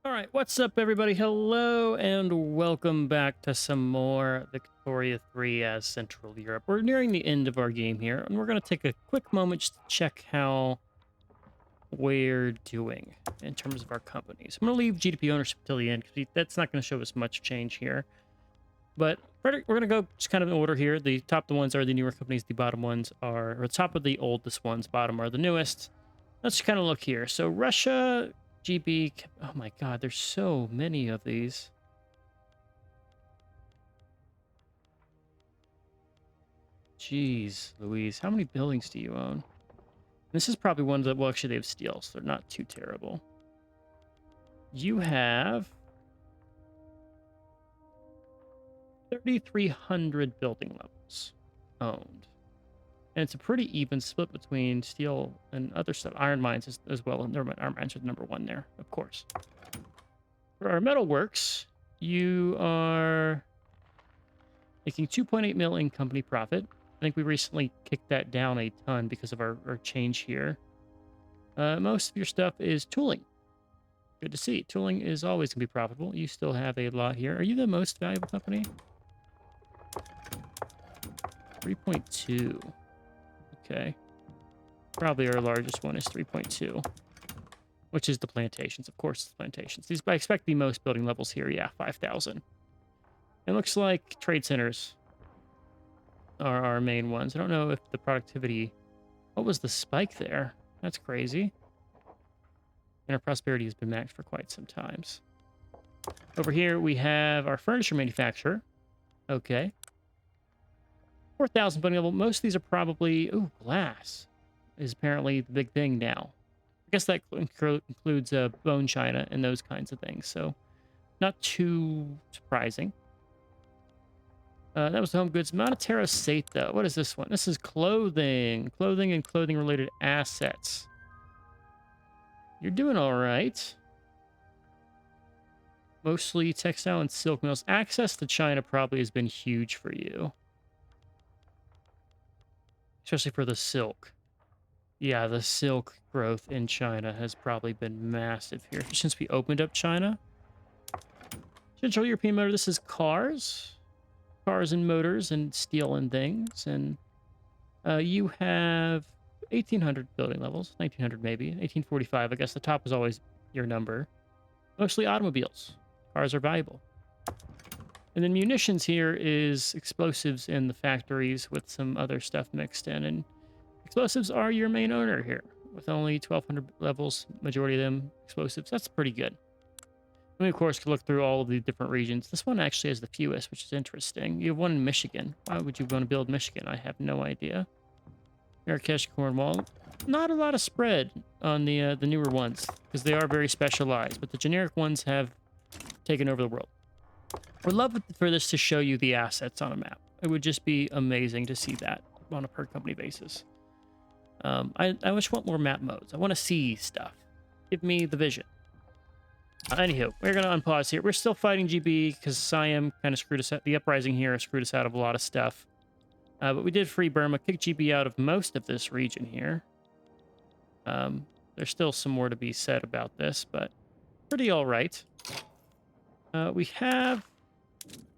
All right, what's up, everybody? Hello, and welcome back to some more Victoria 3 as Central Europe. We're nearing the end of our game here, and we're going to take a quick moment just to check how we're doing in terms of our companies. I'm going to leave GDP ownership till the end, because that's not going to show us much change here. But we're going to go just kind of in order here. The top ones are the newer companies, the bottom ones are, or the top of the oldest ones, bottom are the newest. Let's kind of look here. So Russia... GB, oh my god, there's so many of these. Jeez, Louise, how many buildings do you own? This is probably one that, well, actually they have steel, so they're not too terrible. You have 3,300 building levels owned. And it's a pretty even split between steel and other stuff. Iron mines as well. And iron mines are the number one there, of course. For our metalworks, you are making 2.8 mil in company profit. I think we recently kicked that down a ton because of our change here. Most of your stuff is tooling. Good to see. Tooling is always going to be profitable. You still have a lot here. Are you the most valuable company? 3.2. Okay. Probably our largest one is 3.2, which is the plantations. Of course, it's the plantations. These, I expect the most building levels here. Yeah, 5,000. It looks like trade centers are our main ones. I don't know if the productivity... What was the spike there? That's crazy. And our prosperity has been maxed for quite some times. Over here, we have our furniture manufacturer. Okay. 4,000 building level. Most of these are probably... Ooh, glass is apparently the big thing now. I guess that includes bone china and those kinds of things. So, not too surprising. That was the home goods. Monetero Seta. What is this one? This is clothing. Clothing and clothing-related assets. You're doing all right. Mostly textile and silk mills. Access to China probably has been huge for you. Especially for the silk. Yeah, the silk growth in China has probably been massive here. Since we opened up China. Central European motor. This is cars. Cars and motors and steel and things. And you have 1,800 building levels. 1,900 maybe. 1,845. I guess the top is always your number. Mostly automobiles. Cars are valuable. And then munitions here is explosives in the factories with some other stuff mixed in. And explosives are your main owner here. With only 1,200 levels, majority of them explosives. That's pretty good. We, of course, could look through all of the different regions. This one actually has the fewest, which is interesting. You have one in Michigan. Why would you want to build Michigan? I have no idea. Marrakesh, Cornwall. Not a lot of spread on the newer ones, because they are very specialized. But the generic ones have taken over the world. Would love for this to show you the assets on a map. It would just be amazing to see that on a per-company basis. I just want more map modes. I want to see stuff. Give me the vision. Anywho, we're going to unpause here. We're still fighting GB because Siam kind of screwed us out. The uprising here screwed us out of a lot of stuff. But we did free Burma, kick GB out of most of this region here. There's still some more to be said about this, but pretty all right. We have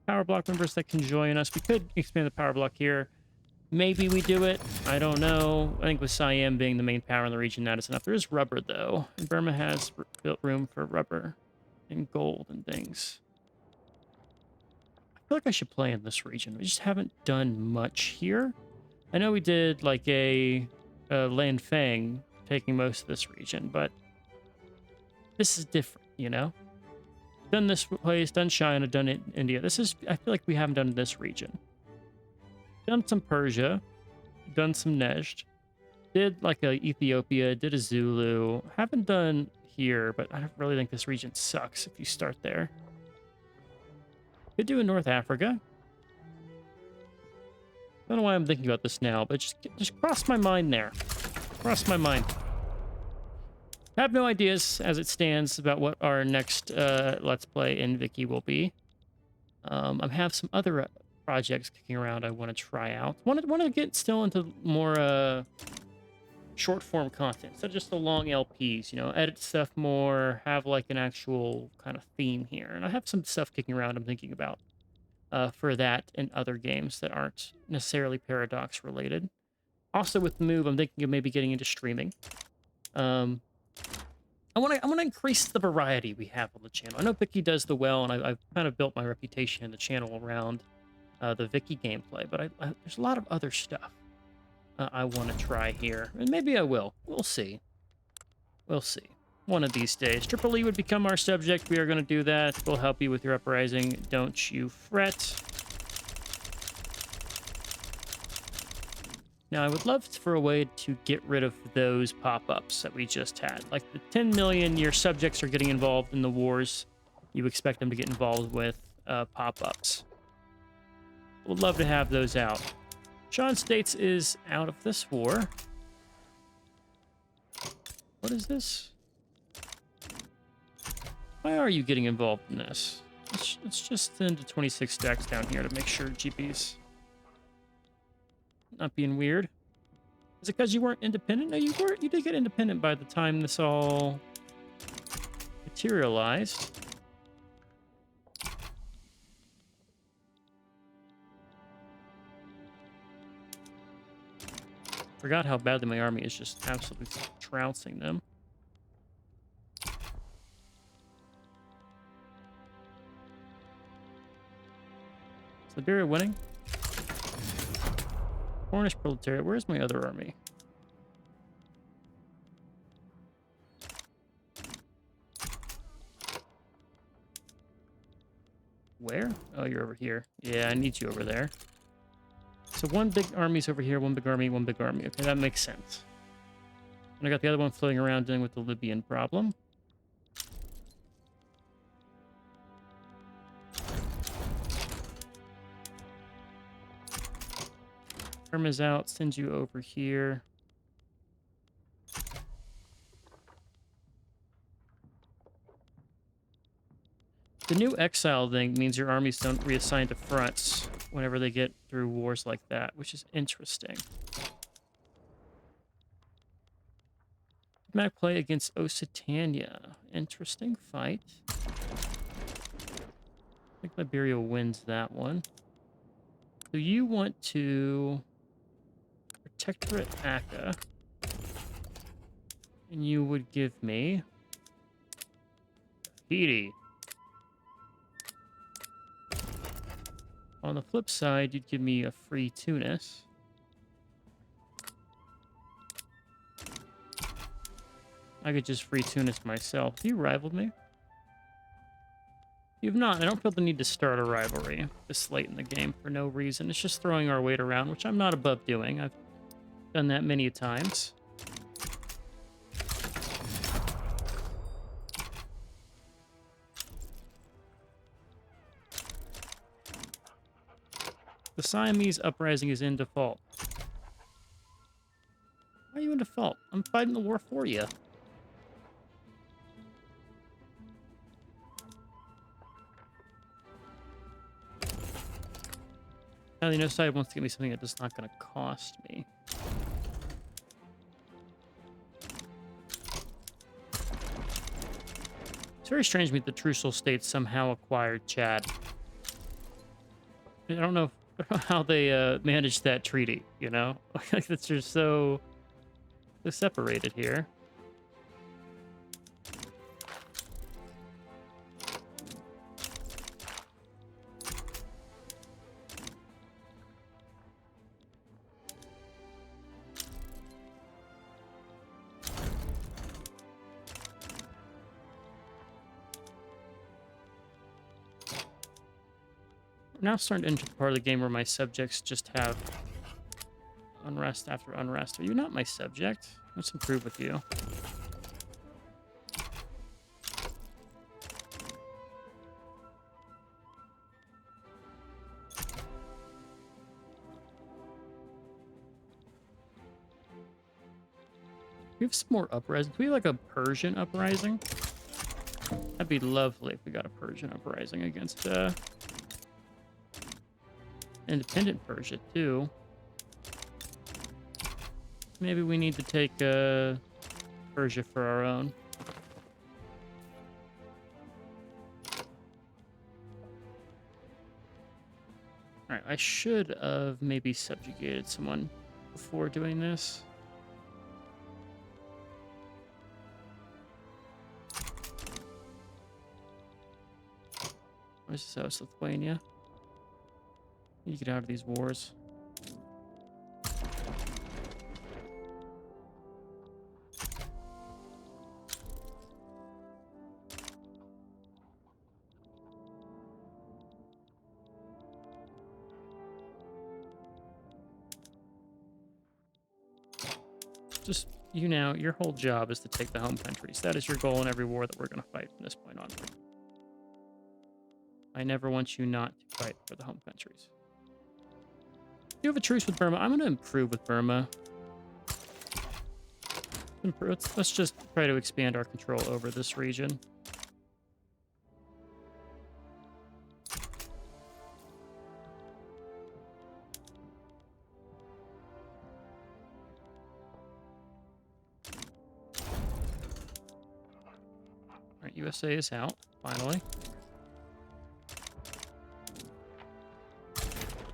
power block members that can join us. We could expand the power block here. Maybe we do it. I don't know. I think with Siam being the main power in the region, that is enough. There is rubber, though. And Burma has built room for rubber and gold and things. I feel like I should play in this region. We just haven't done much here. I know we did like a Lanfang taking most of this region, but this is different, you know? Done this place, done China, done India. This is, I feel like we haven't done this region. Done some Persia, done some Nejd, did like a Ethiopia, did a Zulu. Haven't done here, but I don't really think this region sucks if you start there. Could do in North Africa. Don't know why I'm thinking about this now, but just crossed my mind there. Crossed my mind. I have no ideas as it stands about what our next Let's Play in Vicky will be. I have some other projects kicking around I want to try out. Want to get still into more short form content, instead of just the long LPs, you know, edit stuff more, have like an actual kind of theme here. And I have some stuff kicking around I'm thinking about for that and other games that aren't necessarily Paradox related. Also with the move, I'm thinking of maybe getting into streaming. Um, I want to increase the variety we have on the channel. I know Vicky does the well, and I've kind of built my reputation in the channel around the Vicky gameplay, but there's a lot of other stuff I want to try here, and maybe I will. We'll see. We'll see. One of these days. Triple E would become our subject. We are going to do that. We'll help you with your uprising. Don't you fret. Now, I would love for a way to get rid of those pop-ups that we just had. Like the 10 million, your subjects are getting involved in the wars. You expect them to get involved with pop-ups. Would love to have those out. Sean States is out of this war. What is this? Why are you getting involved in this? Let's just send to 26 stacks down here to make sure GP's not being weird. Is it because you weren't independent? No, you weren't. You did get independent by the time this all materialized. Forgot how badly my army is just absolutely trouncing them. Is Liberia winning? Cornish proletariat. Where's my other army? Where? Oh, you're over here. Yeah, I need you over there. So one big army's over here, one big army, one big army. Okay, that makes sense. And I got the other one floating around dealing with the Libyan problem. Irma's out, send you over here. The new exile thing means your armies don't reassign to fronts whenever they get through wars like that, which is interesting. Mac play against Occitania. Interesting fight. I think Liberia wins that one. So you want to Protectorate Aka. And you would give me Tahiti. On the flip side, you'd give me a free Tunis. I could just free Tunis myself. Have you rivaled me? You've not. I don't feel the need to start a rivalry this late in the game for no reason. It's just throwing our weight around, which I'm not above doing. I've done that many times. The Siamese uprising is in default. Why are you in default? I'm fighting the war for you. Now the other side wants to give me something that's not going to cost me. It's very strange to me that the Trucial States somehow acquired Chad. I don't know how they managed that treaty, you know? Like, it's just so separated here. I'm now starting to enter the part of the game where my subjects just have unrest after unrest. Are you not my subject? Let's improve with you. We have some more uprising. Do we have like a Persian uprising? That'd be lovely if we got a Persian uprising against independent Persia too. Maybe we need to take Persia for our own. Alright, I should have maybe subjugated someone before doing this. Where's this house, Lithuania? You get out of these wars. Just, you know, your whole job is to take the home countries. That is your goal in every war that we're going to fight from this point onward. I never want you not to fight for the home countries. You have a truce with Burma. I'm going to improve with Burma. Let's just try to expand our control over this region. All right, USA is out, finally.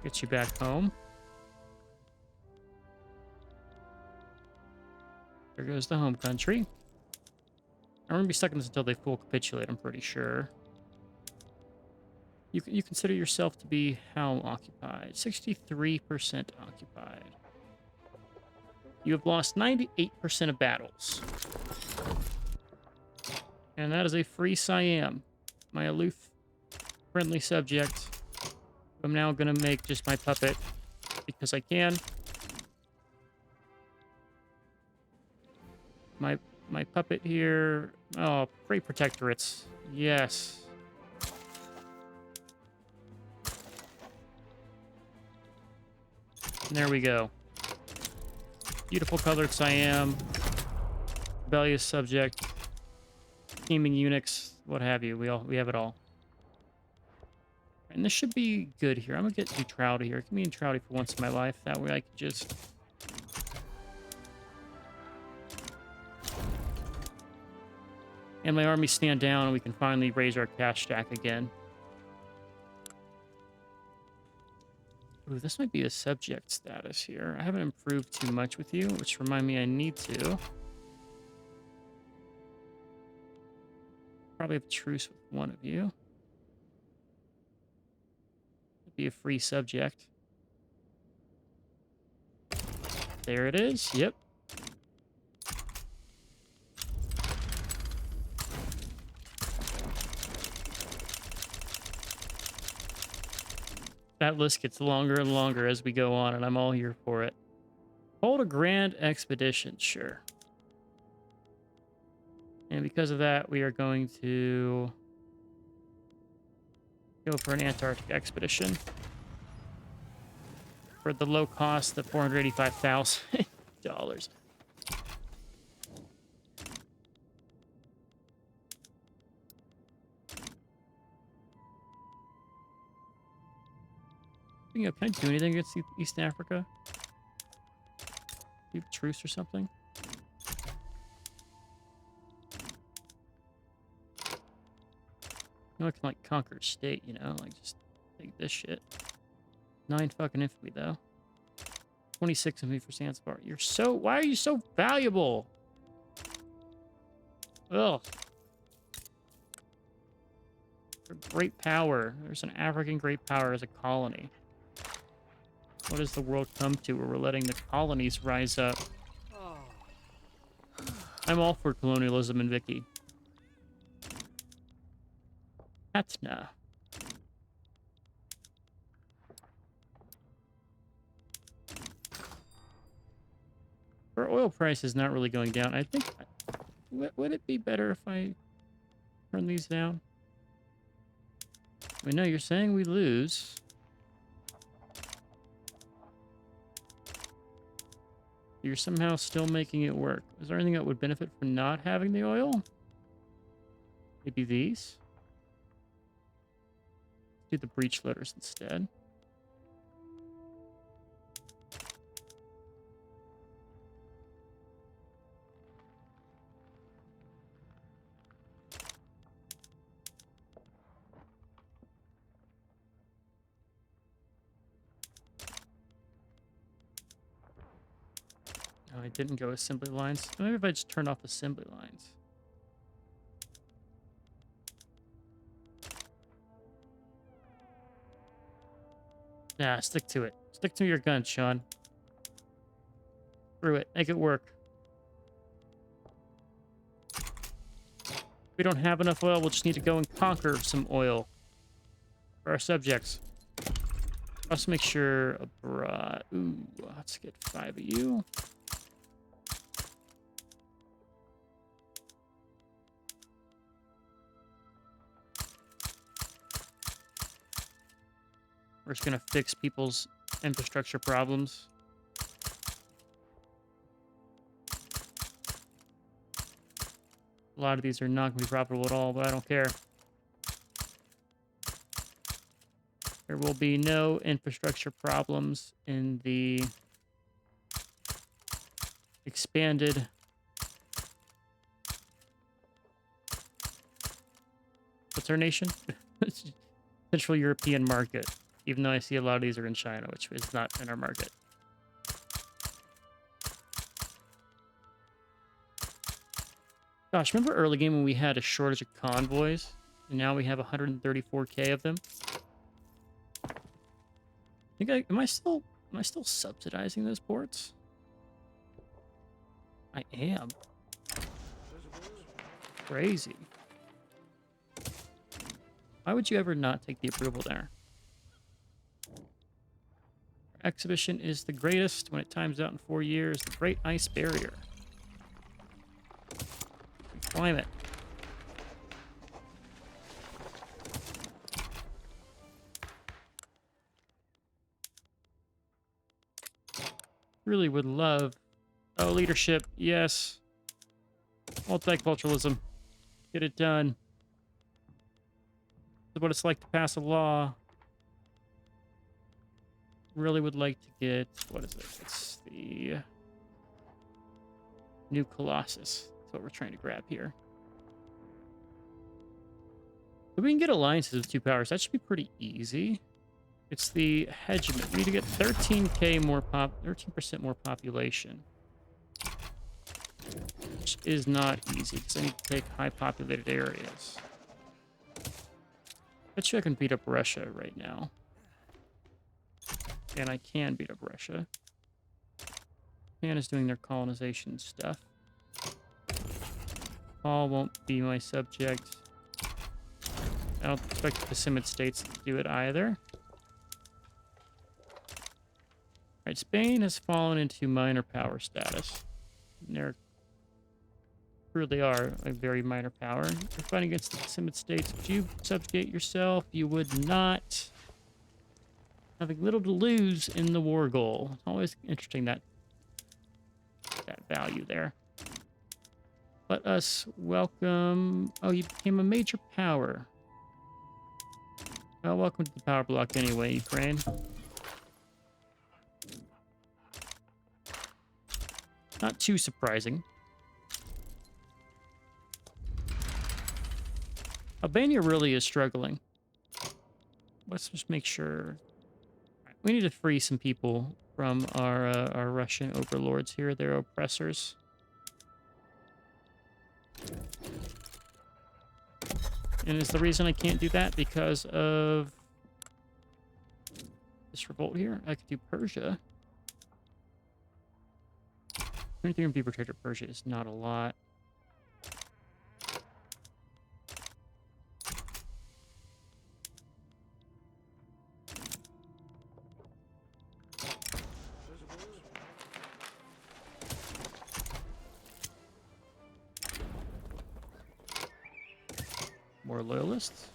Get you back home. There goes the home country. I'm gonna be stuck in this until they full capitulate, I'm pretty sure. You consider yourself to be how occupied? 63% occupied. You have lost 98% of battles. And that is a free Siam, my aloof, friendly subject. I'm now gonna make just my puppet because I can. My puppet here. Oh, great protectorates. Yes. And there we go. Beautiful colored Siam. Rebellious subject. Teaming eunuchs. What have you. We have it all. And this should be good here. I'm gonna get neutrality here. Give me neutrality for once in my life. That way I can just... And my army stand down and we can finally raise our cash stack again. Ooh, this might be a subject status here. I haven't improved too much with you, which remind me I need to. Probably have a truce with one of you. Be a free subject. There it is. Yep. That list gets longer and longer as we go on, and I'm all here for it. Hold a grand expedition, sure. And because of that, we are going to go for an Antarctic expedition. For the low cost of $485,000. You know, can I do anything against East Africa? You have a truce or something? No, I can like conquer a state, you know, like just take this shit. 9 fucking infantry though. 26 infantry for Zanzibar. You're so... Why are you so valuable? Ugh. For great power. There's an African great power as a colony. What does the world come to where we're letting the colonies rise up? I'm all for colonialism in Vicky. Patna. Our oil price is not really going down. I think... Would it be better if I turn these down? I mean, no, you're saying we lose. You're somehow still making it work. Is there anything that would benefit from not having the oil? Maybe these? Do the breech loaders instead. I didn't go assembly lines. Maybe if I just turn off assembly lines. Nah, stick to it. Stick to your guns, Sean. Screw it. Make it work. If we don't have enough oil, we'll just need to go and conquer some oil for our subjects. Let's make sure abroad. Ooh, let's get 5 of you. We're just gonna fix people's infrastructure problems. A lot of these are not gonna be profitable at all, but I don't care. There will be no infrastructure problems in the expanded what's our nation? Central European market. Even though I see a lot of these are in China, which is not in our market. Gosh, remember early game when we had a shortage of convoys? And now we have 134k of them? Am I still subsidizing those ports? I am. Crazy. Why would you ever not take the approval there? Our exhibition is the greatest when it times out in 4 years. The Great Ice Barrier. Climb it. Really would love... Oh, leadership. Yes. Multiculturalism. Get it done. This is what it's like to pass a law. Really would like to get... What is it? It's the... New Colossus. That's what we're trying to grab here. If we can get alliances with 2 powers, that should be pretty easy. It's the hegemon. We need to get 13k more 13% more population. Which is not easy, because I need to take high populated areas. Bet you I can beat up Russia right now. And I can beat up Russia. Japan is doing their colonization stuff. Paul won't be my subject. I don't expect the Simid states to do it either. Alright, Spain has fallen into minor power status. And they're truly are a very minor power. You're fighting against the Simid states. Would you subjugate yourself? You would not. Having little to lose in the war goal. It's always interesting that value there. Let us welcome... Oh, you became a major power. Well, welcome to the power block anyway, Ukraine. Not too surprising. Albania really is struggling. Let's just make sure... We need to free some people from our Russian overlords here. They're oppressors. And is the reason I can't do that because of this revolt here? I could do Persia. 23 people protected Persia is not a lot. More loyalists.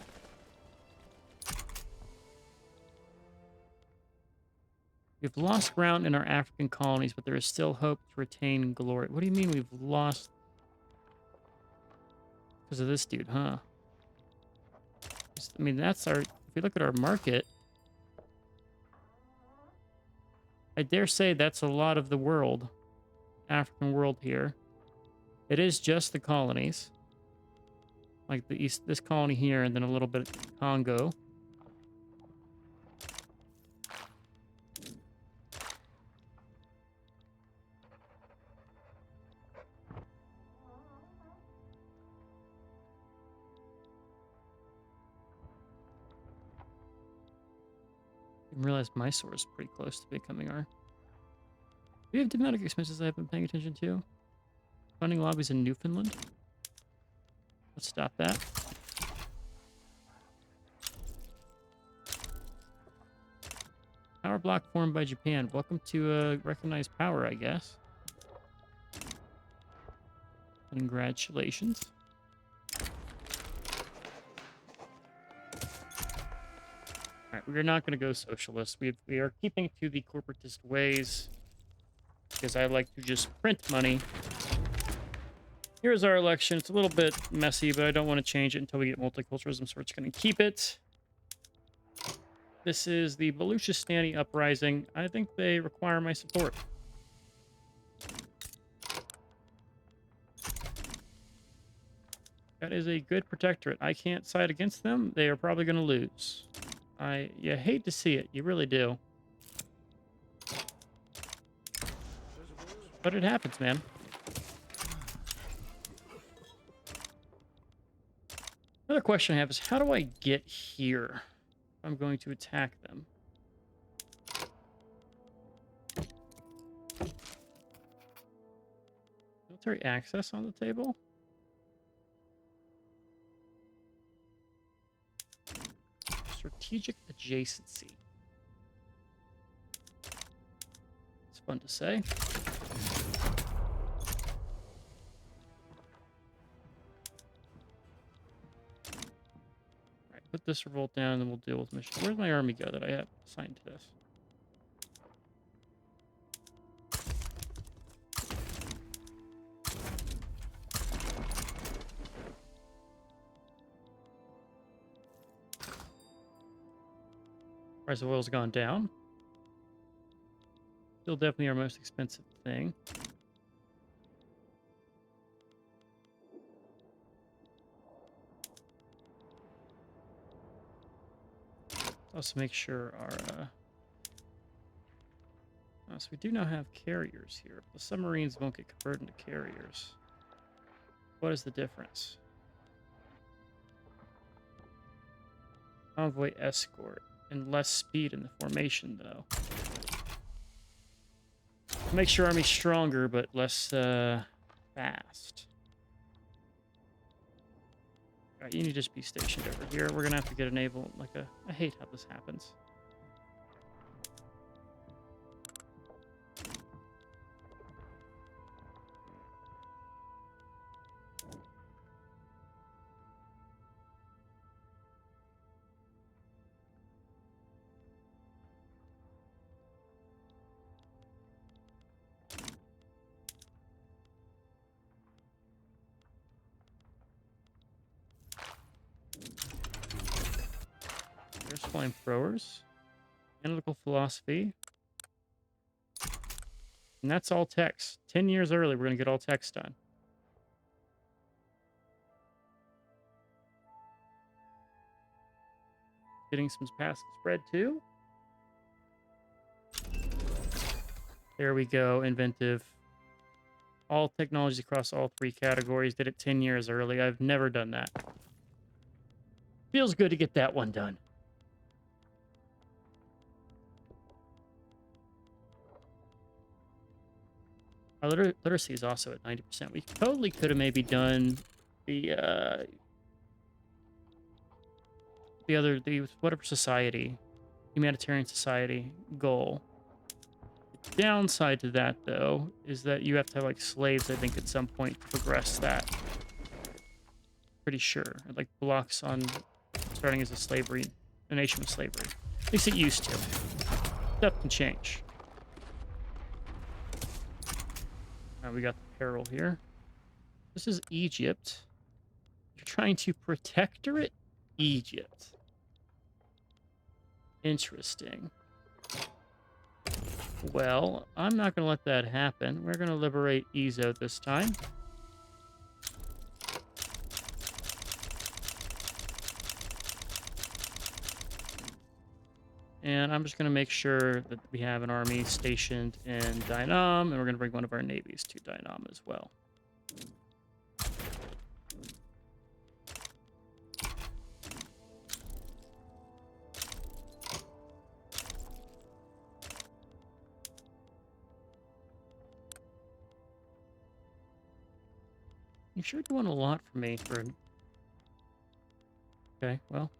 We've lost ground in our African colonies, but there is still hope to retain glory. What do you mean we've lost? Because of this dude, huh? I mean, that's our... If we look at our market, I dare say that's a lot of the world. African world here. It is just the colonies. Like the east, this colony here, and then a little bit of Congo. Didn't realize Mysore is pretty close to becoming our. Do we have diplomatic expenses I've been paying attention to? Funding lobbies in Newfoundland. Let's stop that. Power block formed by Japan. Welcome to recognized power, I guess. Congratulations. All right, we're not going to go socialist. We are keeping to the corporatist ways because I like to just print money. Here's our election. It's a little bit messy, but I don't want to change it until we get multiculturalism, so we're just going to keep it. This is the Baluchistani uprising. I think they require my support. That is a good protectorate. I can't side against them. They are probably going to lose. You hate to see it. You really do. But it happens, man. Another question I have is, how do I get here if I'm going to attack them? Military access on the table? Strategic adjacency. It's fun to say. Alright, put this revolt down and then we'll deal with mission. Where's my army go that I have assigned to this? Price of oil's gone down. Still definitely our most expensive thing. Also make sure our... so we do now have carriers here. The submarines won't get converted into carriers. What is the difference? Convoy escort. And less speed in the formation, though. Makes your army stronger, but less fast. Alright, you need to just be stationed over here. We're gonna have to get a naval, like a... I hate how this happens. There's flamethrowers. Analytical philosophy. And that's all text. 10 years early, we're going to get all text done. Getting some passive spread, too. There we go. Inventive. All technologies across all 3 categories. Did it 10 years early. I've never done that. Feels good to get that one done. Our literacy is also at 90%. We totally could have maybe done the whatever society, humanitarian society goal. The downside to that, though, is that you have to have like slaves, I think, at some point to progress that. Pretty sure. It like blocks on starting as a nation with slavery. At least it used to. Stuff can change. Now we got the peril here. This is Egypt. You're trying to protectorate Egypt. Interesting. Well, I'm not going to let that happen. We're going to liberate Ezo this time. And I'm just going to make sure that we have an army stationed in Dynam, and we're going to bring one of our navies to Dynam as well. You sure do want a lot from me for an... Okay, well.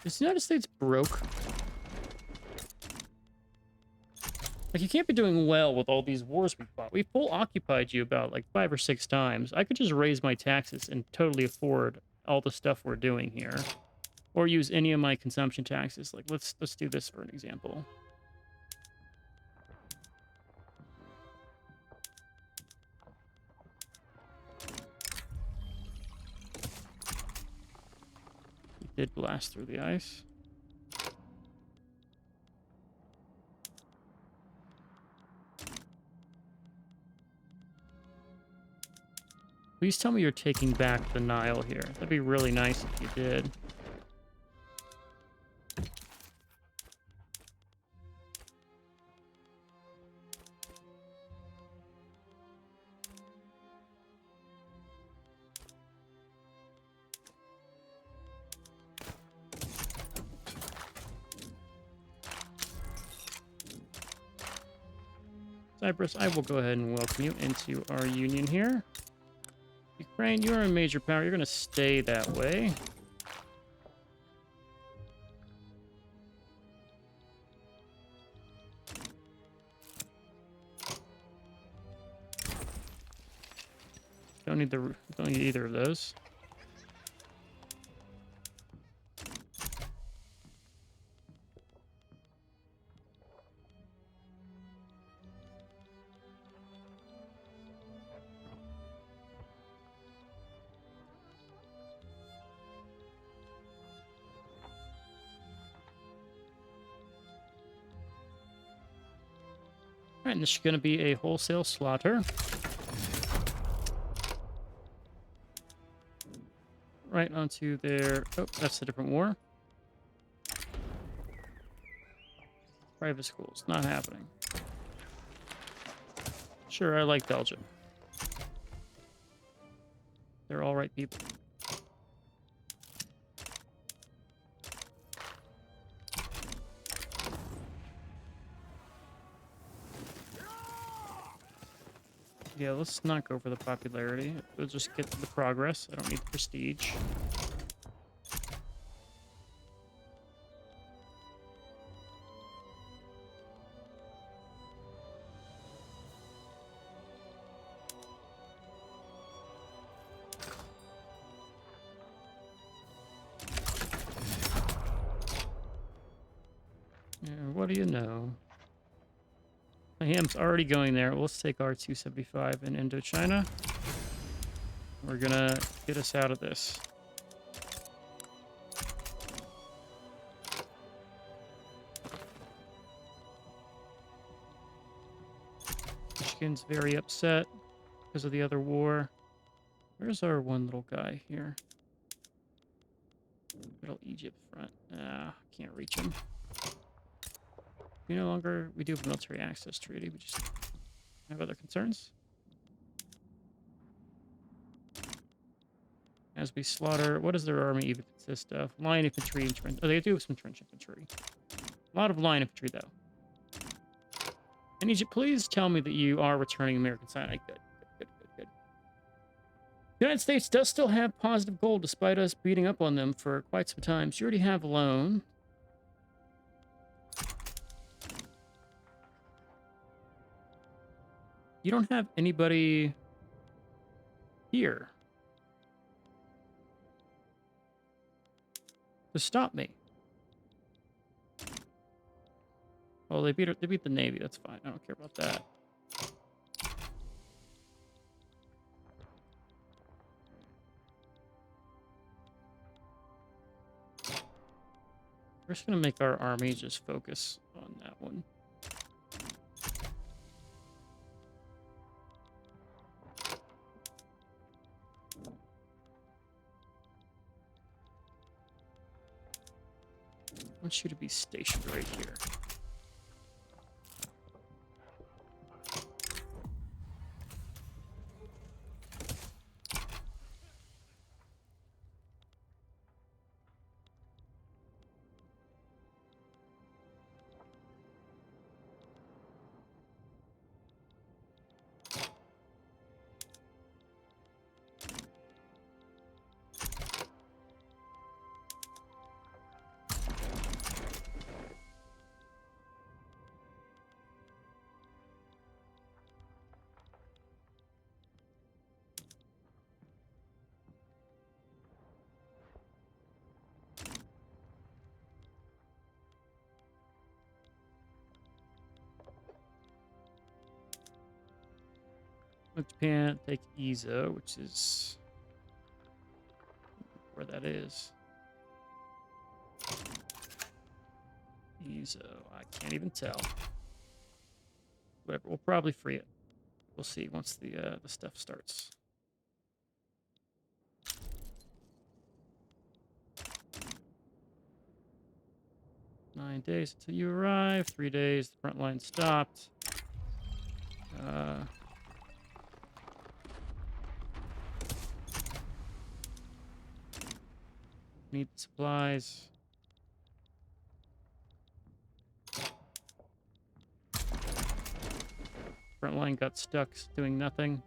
Is the United States broke? Like, you can't be doing well with all these wars we fought. We full occupied you about, like, 5 or 6 times. I could just raise my taxes and totally afford all the stuff we're doing here. Or use any of my consumption taxes. Like, let's do this for an example. We did blast through the ice. Please tell me you're taking back the Nile here. That'd be really nice if you did. Cyprus, I will go ahead and welcome you into our union here. Ukraine, you are a major power. You're going to stay that way. Don't need either of those. All right, and this is going to be a wholesale slaughter. Right onto their... Oh, that's a different war. Private schools, not happening. Sure, I like Belgium. They're all right people. Yeah, let's not go for the popularity. We'll just get the progress. I don't need the prestige. Yeah, what do you know? My ham's already going there. Let's take our 275 in Indochina. We're gonna get us out of this. Michigan's very upset because of the other war. Where's our one little guy here? Middle Egypt front. Ah, can't reach him. We no longer... We do have a military access treaty. We just have other concerns. As we slaughter... What does their army even consist of? Line infantry and trench... Oh, they do have some trench infantry. A lot of line infantry, though. And Egypt, please tell me that you are returning American cyanide. Good. The United States does still have positive gold, despite us beating up on them for quite some time. So you already have a loan. You don't have anybody here to stop me. Well, they beat the Navy. That's fine. I don't care about that. We're just gonna make our army just focus on that one. I want you to be stationed right here. With Japan, take Izo, which is where that is. Izo, I can't even tell. Whatever, we'll probably free it. We'll see once the stuff starts. Nine days until you arrive. 3 days. The front line stopped. Need supplies. Front line got stuck doing nothing.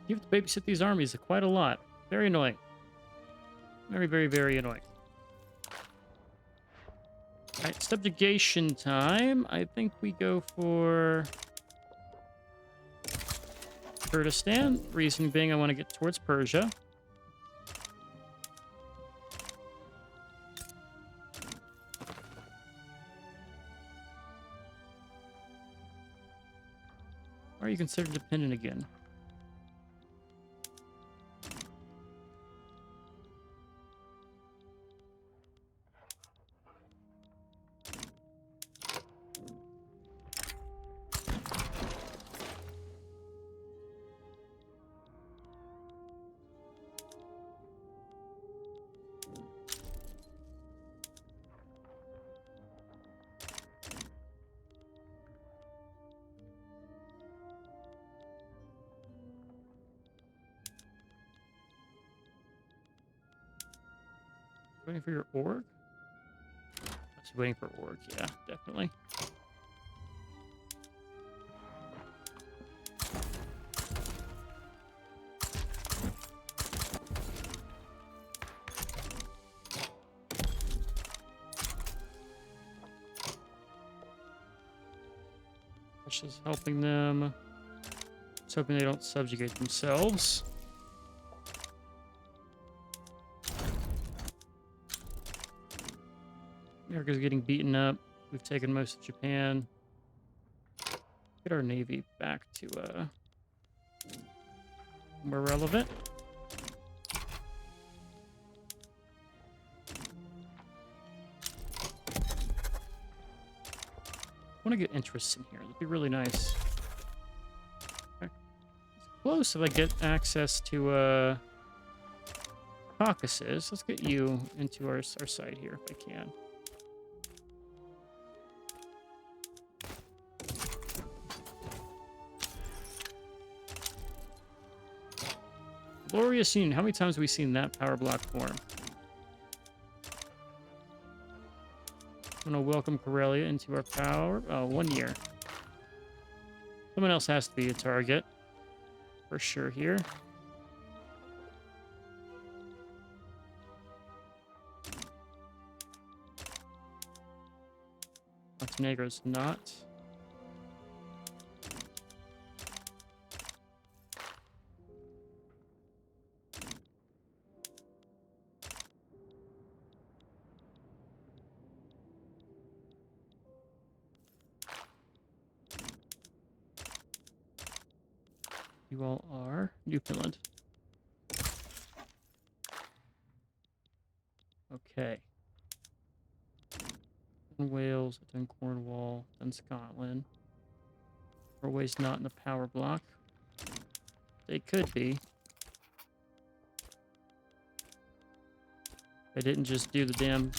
You have to babysit these armies quite a lot. Very annoying. Very, very, very annoying. Alright, subjugation time. I think we go for Kurdistan. Reason being I want to get towards Persia. Or are you considered dependent again? Waiting for your org? I was waiting for org, yeah, definitely. Russia's helping them. Just hoping they don't subjugate themselves. America's getting beaten up. We've taken most of Japan. Get our navy back to more relevant. I want to get interests in here. That'd be really nice. Okay. It's close if I get access to Caucasus. Let's get you into our side here if I can. Glorious Union. How many times have we seen that power block form? I'm going to welcome Karelia into our power. Oh, 1 year. Someone else has to be a target. For sure here. Montenegro's not. You all are Newfoundland. Okay. Done Wales, done Cornwall, done Scotland. Norway's not in the power block. They could be. They didn't just do the damn...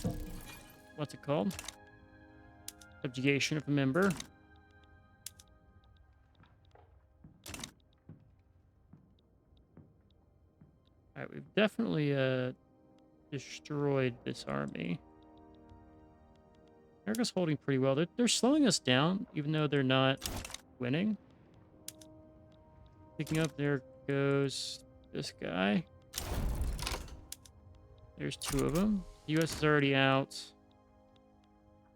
What's it called? Subjugation of a member. Alright, we've definitely destroyed this army. America's holding pretty well. They're slowing us down, even though they're not winning. Picking up, there goes this guy. There's 2 of them. The U.S. is already out.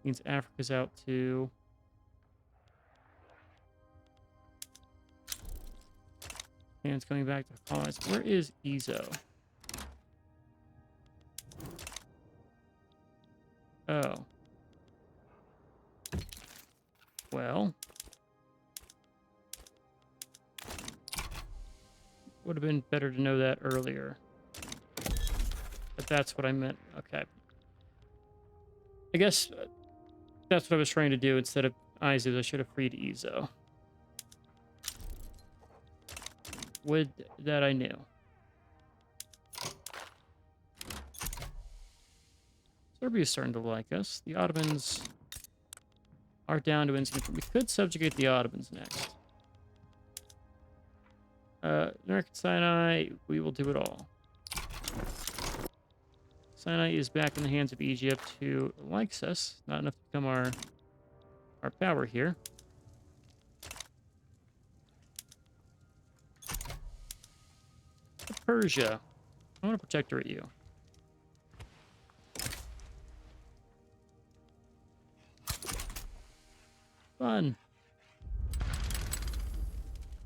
Means Africa's out too. And it's coming back to colonize. Where is Izo? Oh. Well. Would have been better to know that earlier. But that's what I meant. Okay. I guess that's what I was trying to do. Instead of Izu, I should have freed Izo. Would that I knew. Serbia's starting to like us. The Ottomans are down to insignificant. We could subjugate the Ottomans next. American Sinai, we will do it all. Sinai is back in the hands of Egypt, who likes us. Not enough to become our power here. Persia. I want to protectorate you. Fun.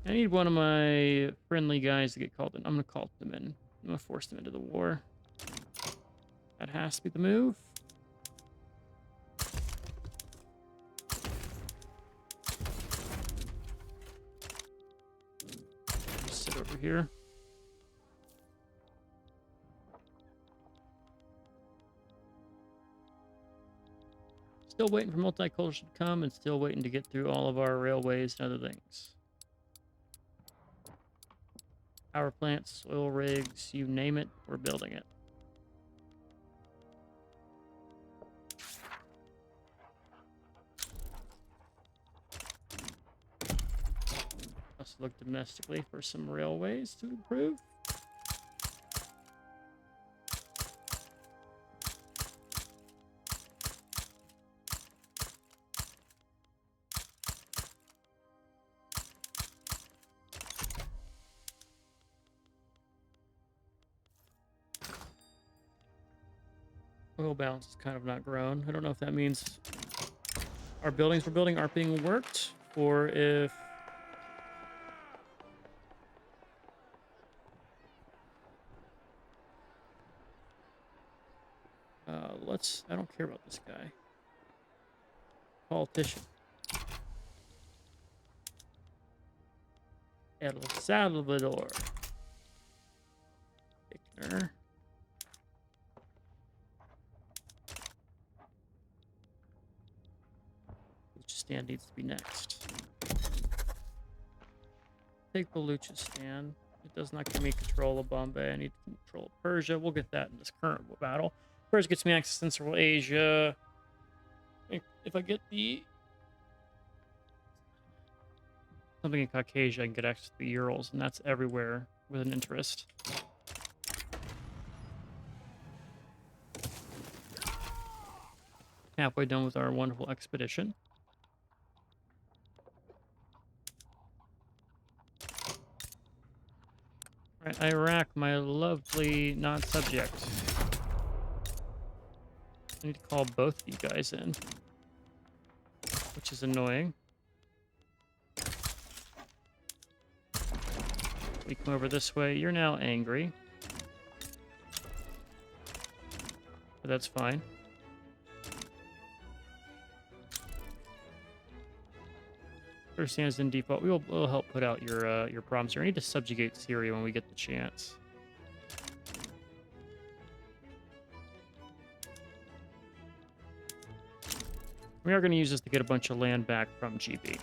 I need one of my friendly guys to get called in. I'm going to call them in. I'm going to force them into the war. That has to be the move. Just sit over here. Still waiting for multicultural to come and still waiting to get through all of our railways and other things. Power plants, oil rigs, you name it, we're building it. Let's look domestically for some railways to improve. Oil balance is kind of not grown. I don't know if that means our buildings we're building aren't being worked, or if I don't care about this guy. Politician. El Salvador. Bickner. Baluchistan needs to be next. Take Baluchistan. It does not give me control of Bombay. I need control of Persia. We'll get that in this current battle. Persia gets me access to Central Asia. If I get something in Caucasia, I can get access to the Urals, and that's everywhere with an interest. Halfway done with our wonderful expedition. All right, Iraq, my lovely not subject. I need to call both of you guys in, which is annoying. We come over this way. You're now angry. But that's fine. Prussia is in default. We'll help put out your problems here. I need to subjugate Syria when we get the chance. We are going to use this to get a bunch of land back from GB.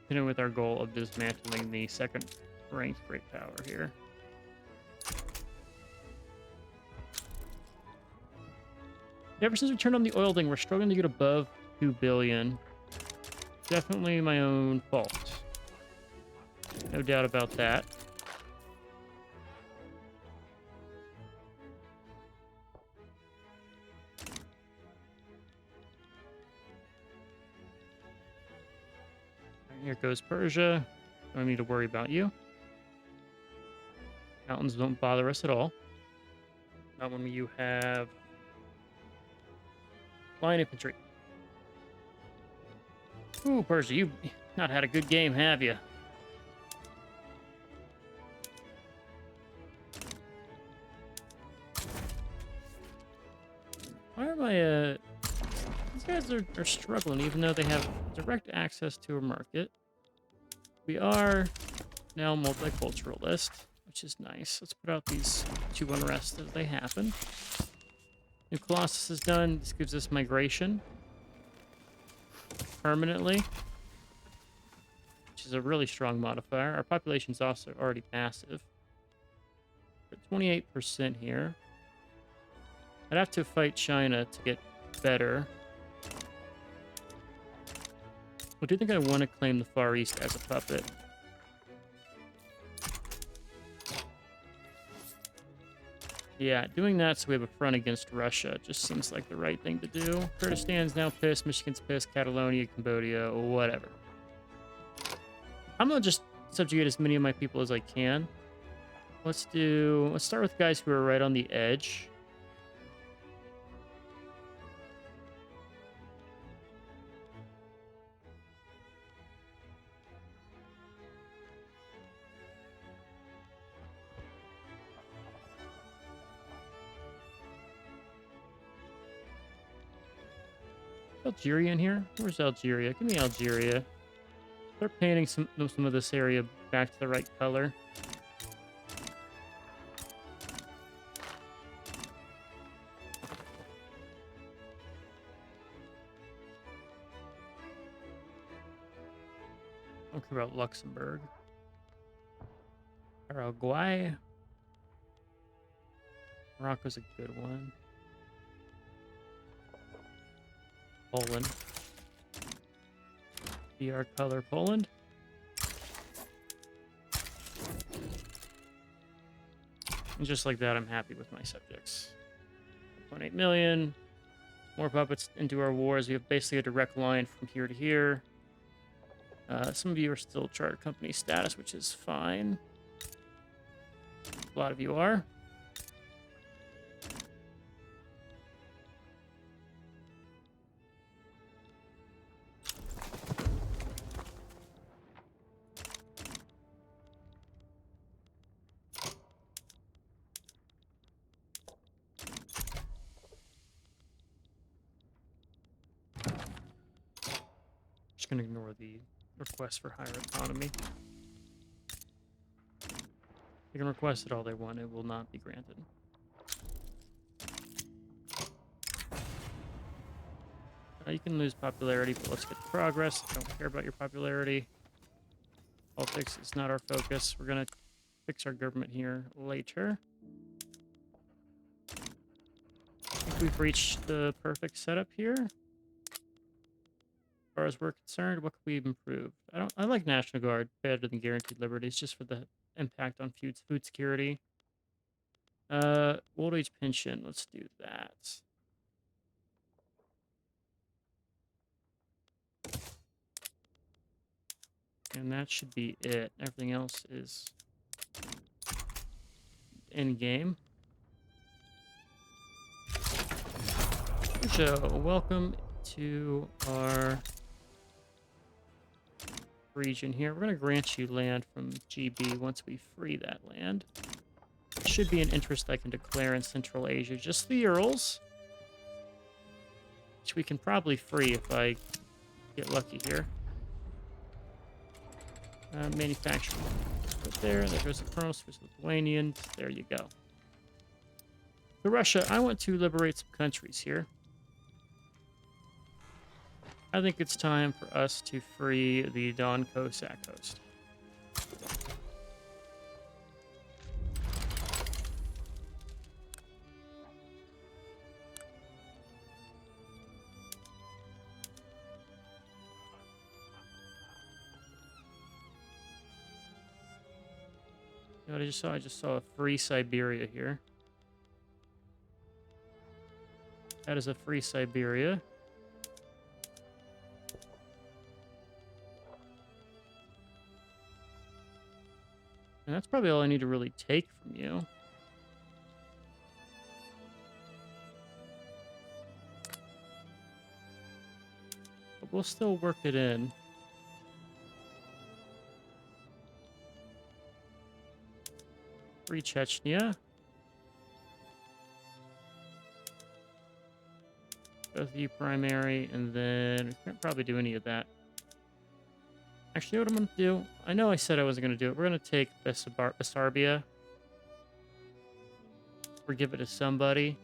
Continuing with our goal of dismantling the second-ranked great power here. Ever since we turned on the oil thing, we're struggling to get above 2 billion. Definitely my own fault. No doubt about that. Here goes Persia. Don't need to worry about you. Mountains don't bother us at all. Not when you have line infantry. Ooh, Persia, you've not had a good game, have you? Why are my these guys are struggling even though they have direct access to a market. We are now multiculturalist, which is nice. Let's put out these 2 unrests as they happen. New Colossus is done. This gives us migration permanently, which is a really strong modifier. Our population's also already massive. We're at 28% here. I'd have to fight China to get better. I do think I want to claim the Far East as a puppet. Yeah, doing that so we have a front against Russia just seems like the right thing to do. Kurdistan's now pissed, Michigan's pissed, Catalonia, Cambodia, whatever. I'm gonna just subjugate as many of my people as I can. Let's start with guys who are right on the edge. Algeria in here? Where's Algeria? Give me Algeria. Start painting some of this area back to the right color. I don't care about Luxembourg. Paraguay. Morocco's a good one. Poland. DR color Poland. And just like that, I'm happy with my subjects. 1.8 million. More puppets into our wars. We have basically a direct line from here to here. Some of you are still charter company status, which is fine. A lot of you are. Just gonna ignore the request for higher autonomy. They can request it all they want, it will not be granted. You can lose popularity, but let's get the progress. I don't care about your popularity. Politics is not our focus. We're gonna fix our government here later. I think we've reached the perfect setup here. As far as we're concerned, what could we improve? I like National Guard better than Guaranteed Liberties, just for the impact on food security. Old age pension, let's do that. And that should be it. Everything else is in game. So, welcome to our region here. We're going to grant you land from GB once we free that land. It should be an interest I can declare in Central Asia. Just the Urals, which we can probably free if I get lucky here. Manufacturing. Right there. There goes the Colonel Swiss Lithuanians. There you go. So Russia, I want to liberate some countries here. I think it's time for us to free the Don Cossack host. You know what I just saw? I just saw a free Siberia here. That is a free Siberia. And that's probably all I need to really take from you. But we'll still work it in. Free Chechnya. Both of you primary, and then we can't probably do any of that. Actually, what I'm going to do, I know I said I wasn't going to do it. We're going to take Bessarabia. Or give it to somebody.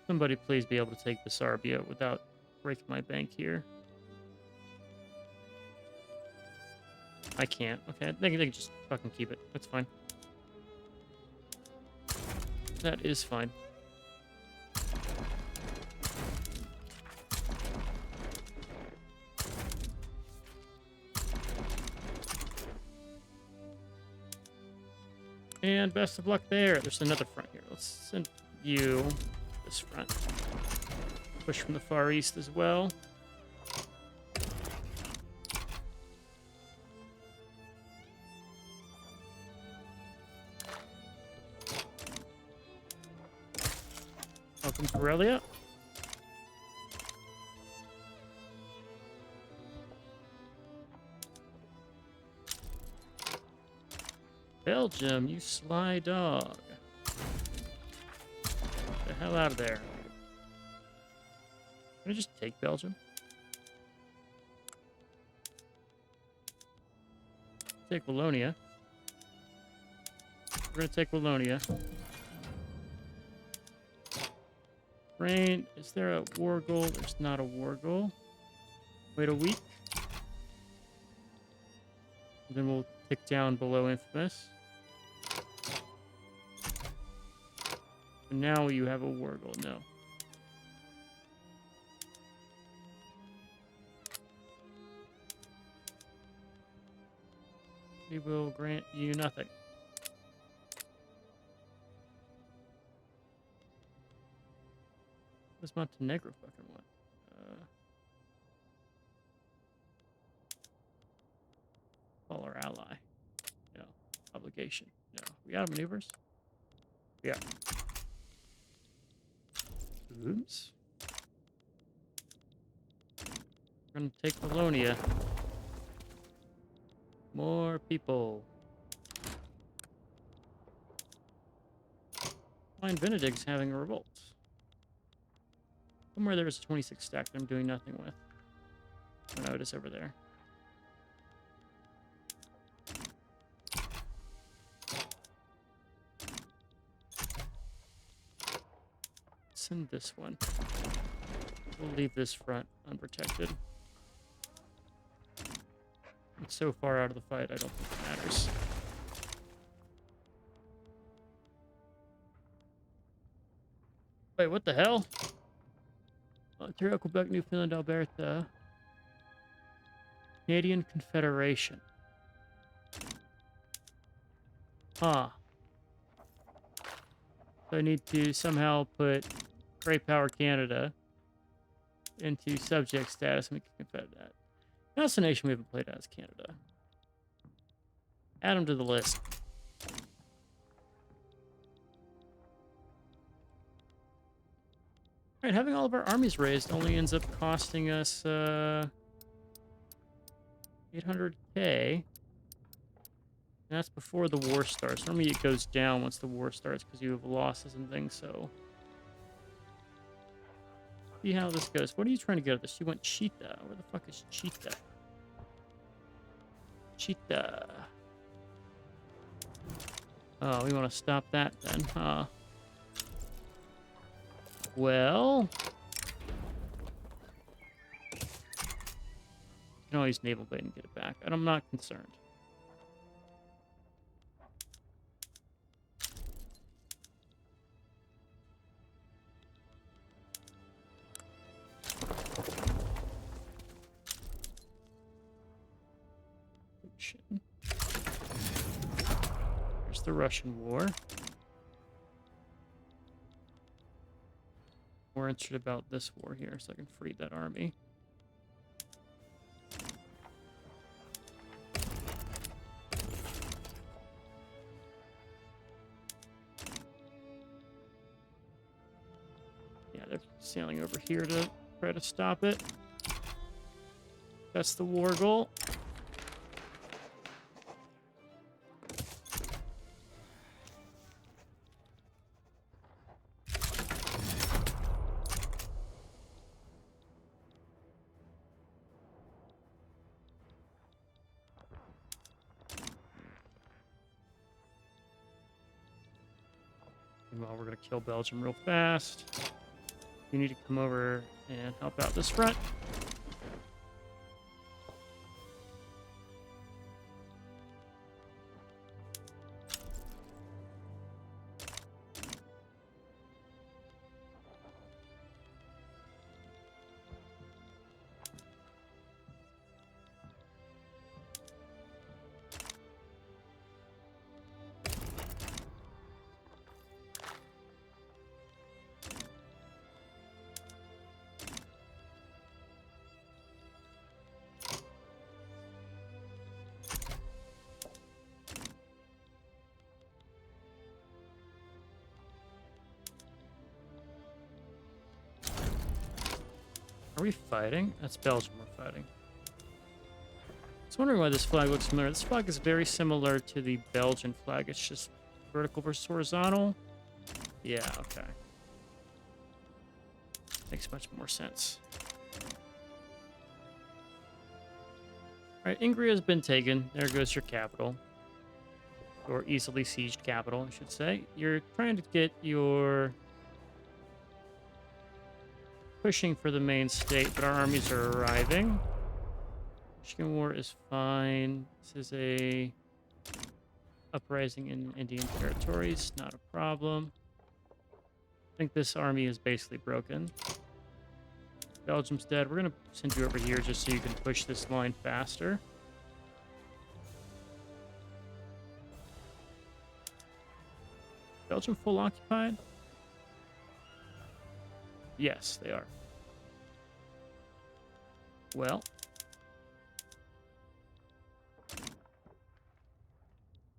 Somebody please be able to take Bessarabia without breaking my bank here. I can't. Okay, they can just fucking keep it. That's fine. That is fine. And best of luck there. There's another front here. Let's send you this front. Push from the Far East as well. Welcome to Aurelia. Belgium, you sly dog. Get the hell out of there. Can I just take Belgium? Take Wallonia. We're gonna take Wallonia. Rain, is there a war goal? There's not a war goal. Wait a week. And then we'll tick down below Infamous. And now you have a war goal. No. We will grant you nothing. What does Montenegro fucking want? Call our ally. No. Obligation. No. We out of maneuvers? Yeah. Oops. We're gonna take Wallonia. More people. Fine, Benedict's having a revolt. Somewhere there's a 26 stack that I'm doing nothing with. Oh no, it is over there. Send this one. We'll leave this front unprotected. It's so far out of the fight, I don't think it matters. Wait, what the hell? Ontario, Quebec, Newfoundland, Alberta. Canadian Confederation. Huh. So I need to somehow put Great Power Canada into subject status and we can confed that. That's a nation we haven't played as, Canada. Add them to the list. All right, having all of our armies raised only ends up costing us 800k. And that's before the war starts. Normally it goes down once the war starts because you have losses and things, so... See how this goes. What are you trying to get at this? You want Cheetah. Where the fuck is Cheetah? Cheetah. Oh, we want to stop that then, huh? Well... You can always naval bait and get it back. And I'm not concerned. There's the Russian war. More interested about this war here, so I can free that army. Yeah, they're sailing over here to try to stop it. That's the war goal. Meanwhile, we're going to kill Belgium real fast. You need to come over and help out this front. Are we fighting? That's Belgium we're fighting. I was wondering why this flag looks familiar. This flag is very similar to the Belgian flag. It's just vertical versus horizontal. Yeah, okay. Makes much more sense. All right, Ingria has been taken. There goes your capital. Or easily sieged capital, I should say. You're trying to get your... pushing for the main state, but our armies are arriving. Michigan War is fine. This is a uprising in Indian territories, not a problem. I think this army is basically broken. Belgium's dead. We're going to send you over here just so you can push this line faster. Belgium full occupied? Yes, they are. Well,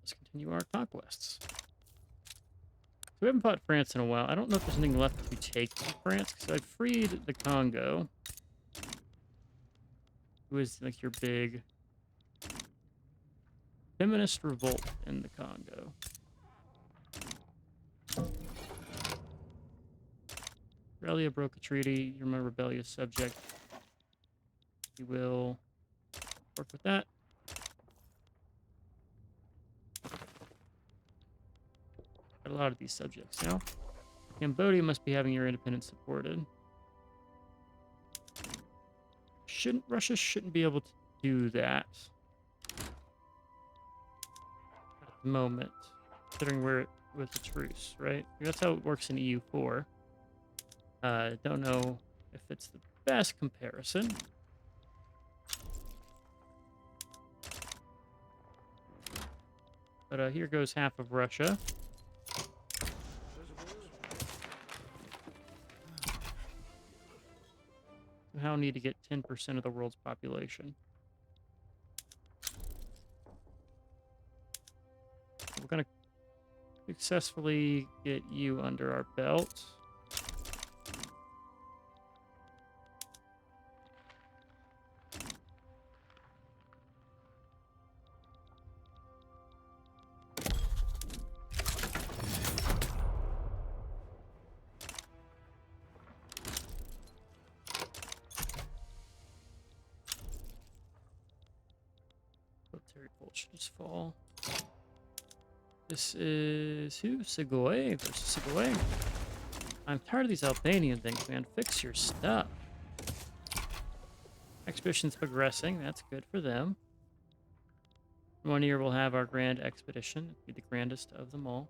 let's continue our conquests. So we haven't fought France in a while. I don't know if there's anything left to take from France, because I freed the Congo, who is like your big feminist revolt in the Congo. Australia broke a treaty. You're my rebellious subject. You will work with that. Got a lot of these subjects now. Cambodia must be having your independence supported. Russia shouldn't be able to do that at the moment, considering we're with the truce, right? That's how it works in EU4. Don't know if it's the best comparison. But here goes half of Russia. Somehow need to get 10% of the world's population. We're going to successfully get you under our belt. Military bolt should just fall. This is who? Segoy versus Segoy. I'm tired of these Albanian things, man. Fix your stuff. Expedition's progressing. That's good for them. 1 year we'll have our grand expedition. It'll be the grandest of them all.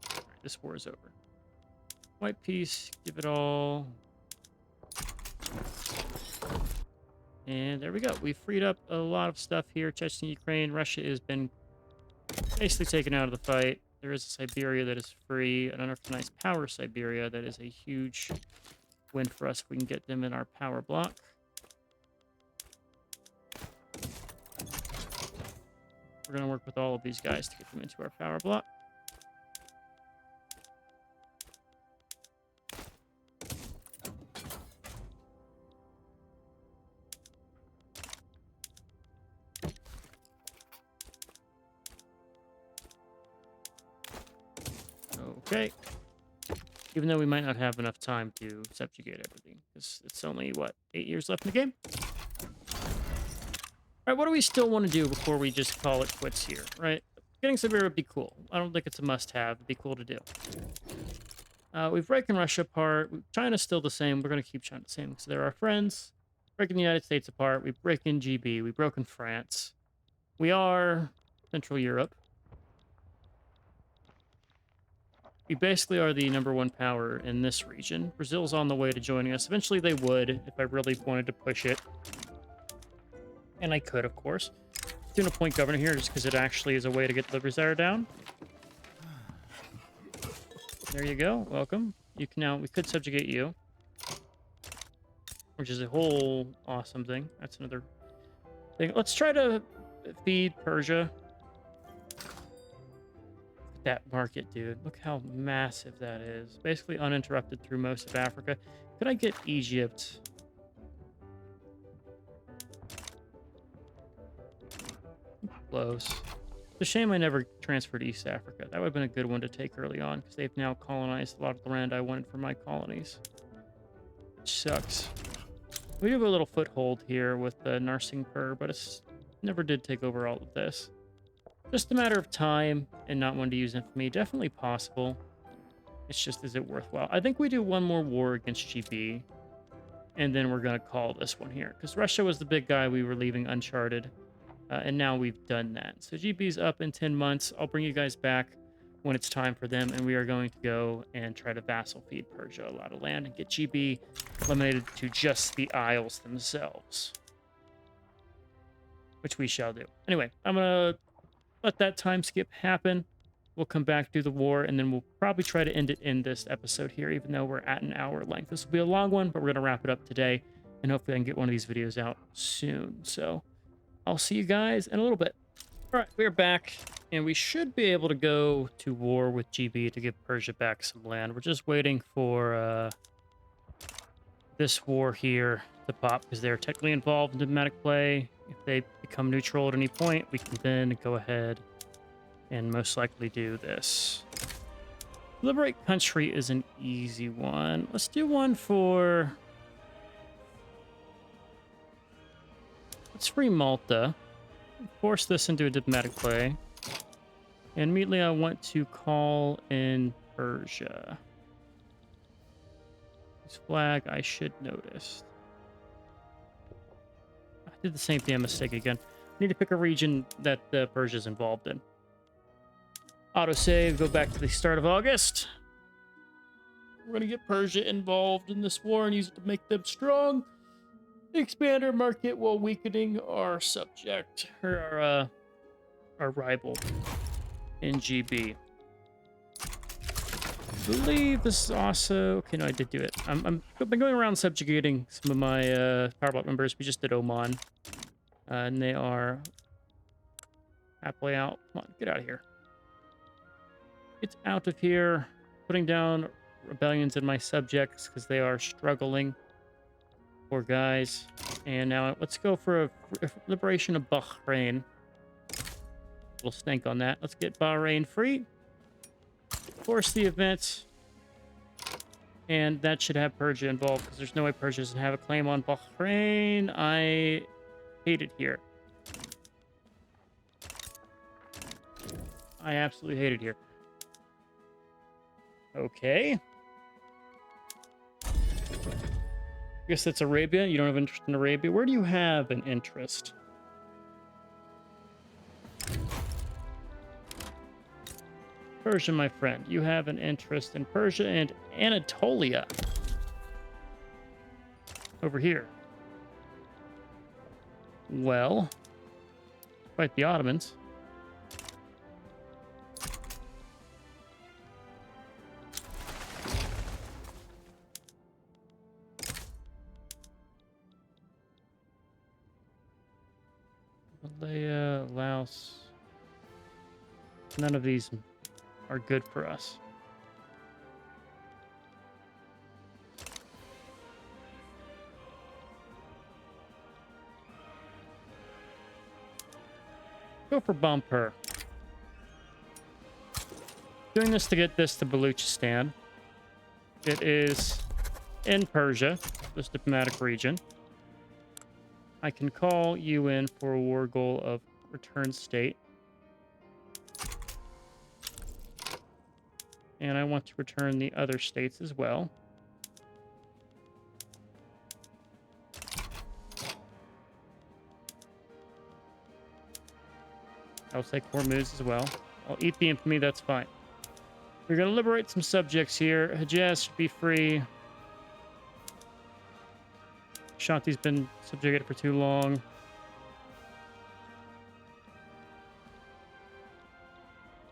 Alright, this war is over. White peace, give it all. And there we go. We freed up a lot of stuff here. Chechnya, Ukraine, Russia has been basically taken out of the fight. There is a Siberia that is free. An unorganized power Siberia that is a huge win for us if we can get them in our power block. We're going to work with all of these guys to get them into our power block. Okay. Even though we might not have enough time to subjugate everything. Because it's only, what, 8 years left in the game? All right, what do we still want to do before we just call it quits here, right? Getting Siberia would be cool. I don't think it's a must-have. It'd be cool to do. We've broken Russia apart. China's still the same. We're going to keep China the same because they're our friends. Breaking the United States apart. We've broken GB. We've broken France. We are Central Europe. We basically are the #1 power in this region. Brazil's on the way to joining us. Eventually they would if I really wanted to push it. And I could, of course. Doing a point governor here just because it actually is a way to get the Reserve down. There you go. Welcome. You can now, we could subjugate you. Which is a whole awesome thing. That's another thing. Let's try to feed Persia. That market, dude. Look how massive that is. Basically uninterrupted through most of Africa. Could I get Egypt? Close. It's a shame I never transferred East Africa. That would have been a good one to take early on because they've now colonized a lot of the land I wanted for my colonies. Which sucks. We have a little foothold here with the Narsinghpur, but it's never did take over all of this. Just a matter of time and not wanting to use infamy. Definitely possible. It's just, is it worthwhile? I think we do one more war against GB, and then we're going to call this one here. Because Russia was the big guy we were leaving uncharted, and now we've done that. So GB's up in 10 months. I'll bring you guys back when it's time for them, and we are going to go and try to vassal feed Persia a lot of land and get GB eliminated to just the Isles themselves. Which we shall do. Anyway, I'm going to let that time skip happen. We'll come back to the war, and then we'll probably try to end it in this episode here, even though we're at an hour length. This will be a long one, but we're going to wrap it up today, and hopefully I can get one of these videos out soon. So I'll see you guys in a little bit. All right, we're back, and we should be able to go to war with GB to give Persia back some land. We're just waiting for this war here to pop, because they're technically involved in diplomatic play. If they become neutral at any point, we can then go ahead and most likely do this. Liberate country is an easy one. Let's do one for... Let's free Malta. Force this into a diplomatic play. And immediately I want to call in Persia. This flag I should notice. I did the same damn mistake again. I need to pick a region that Persia's involved in. Autosave, go back to the start of August. We're going to get Persia involved in this war and use it to make them strong. Expand our market while weakening our subject, or our rival in GB. I believe this is also... Okay, no, I did do it. I've been going around subjugating some of my power block members. We just did Oman. And they are happily out. Come on, get out of here. Get out of here. Putting down rebellions in my subjects because they are struggling. Poor guys. And now let's go for a liberation of Bahrain. We'll stank on that. Let's get Bahrain free. Force the event. And that should have Persia involved because there's no way Persia doesn't have a claim on Bahrain. I hate it here. I absolutely hate it here. Okay. I guess that's Arabia. You don't have interest in Arabia. Where do you have an interest? Persia, my friend. You have an interest in Persia and Anatolia. Over here. Well, fight the Ottomans. Malaya, Laos. None of these are good for us. Go for Bumper. Doing this to get this to Baluchistan. It is in Persia, this diplomatic region. I can call you in for a war goal of return state. And I want to return the other states as well. I'll take Hormuz as well. I'll eat the infamy, that's fine. We're going to liberate some subjects here. Hejaz should be free. Shanti's been subjugated for too long.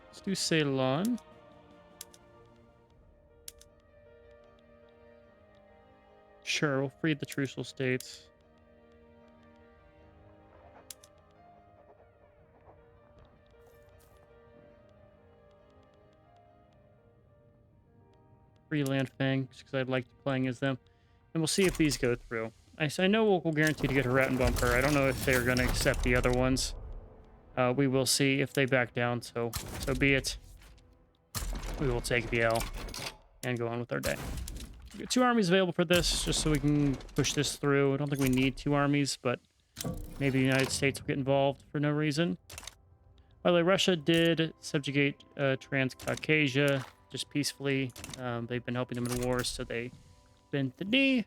Let's do Ceylon. Sure, we'll free the trucial states. Free Landfang, just because I'd like playing as them. And we'll see if these go through. I know we'll guarantee to get a Rat Bumper. I don't know if they're going to accept the other ones. We will see if they back down, so be it. We will take the L and go on with our day. We got 2 armies available for this, just so we can push this through. I don't think we need 2 armies, but maybe the United States will get involved for no reason. By the way, Russia did subjugate Transcaucasia just peacefully. They've been helping them in wars, so they bent the knee.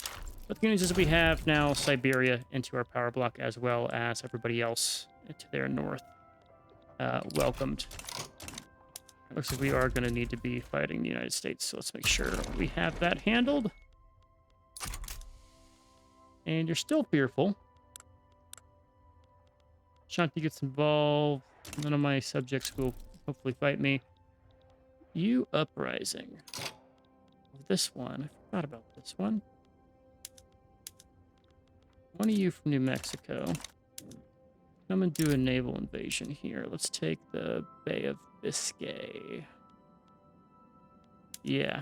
But the good news is we have now Siberia into our power block, as well as everybody else to their north welcomed. It looks like we are going to need to be fighting the United States, so let's make sure we have that handled. And you're still fearful. Shanti gets involved. None of my subjects will hopefully fight me. You uprising. This one. I forgot about this one. One of you from New Mexico. Come and do a naval invasion here. Let's take the Bay of Biscay. Yeah.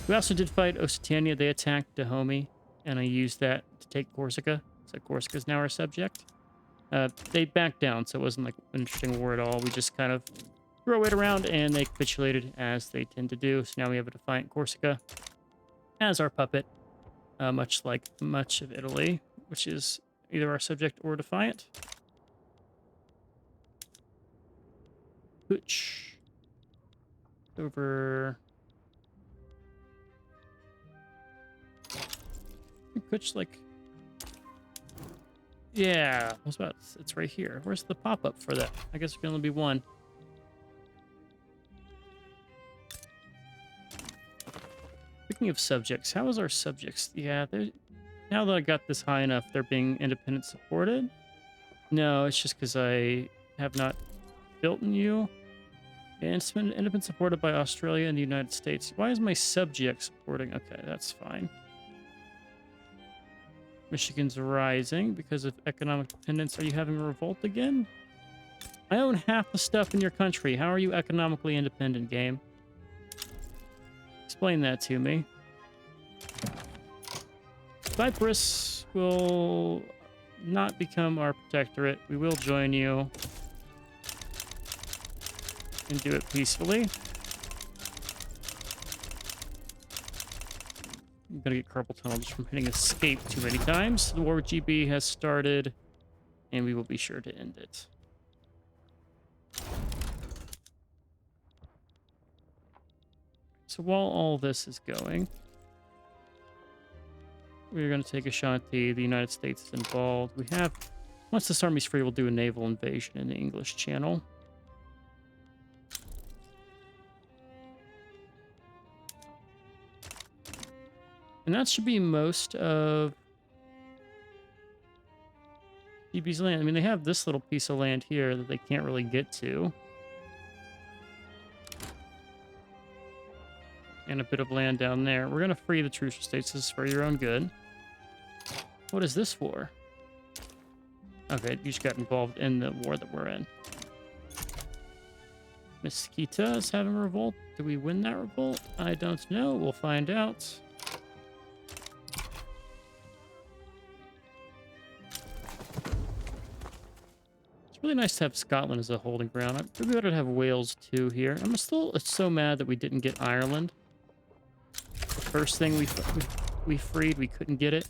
We also did fight Occitania. They attacked Dahomey, and I used that to take Corsica. So Corsica's now our subject. They backed down, so it wasn't like an interesting war at all. We just kind of threw our weight around, and they capitulated, as they tend to do. So now we have a defiant Corsica as our puppet, much like much of Italy, which is either our subject or defiant. Pooch. Over. Pooch, like. Yeah, what's about? It's right here. Where's the pop-up for that? I guess there can only be one. Speaking of subjects, how is our subjects? Yeah, now that I got this high enough, they're being independent supported. No, it's just because I have not built in you. And it's been independent supported by Australia and the United States. Why is my subject supporting? Okay, that's fine. Michigan's rising because of economic dependence. Are you having a revolt again? I own half the stuff in your country. How are you economically independent, game? Explain that to me. Cyprus will not become our protectorate. We will join you and do it peacefully. I'm gonna get carpal tunnel just from hitting escape too many times. The war with GB has started, and we will be sure to end it. So while all this is going, we're going to take Ashanti. The United States is involved. We have, once this army's free, we'll do a naval invasion in the English Channel. And that should be most of GB's land. I mean, they have this little piece of land here that they can't really get to. And a bit of land down there. We're going to free the trucial states. This is for your own good. What is this for? Okay, you just got involved in the war that we're in. Mesquita is having a revolt. Do we win that revolt? I don't know. We'll find out. It's really nice to have Scotland as a holding ground. I'd be better to have Wales too here. I'm still so mad that we didn't get Ireland. The first thing we freed, we couldn't get it.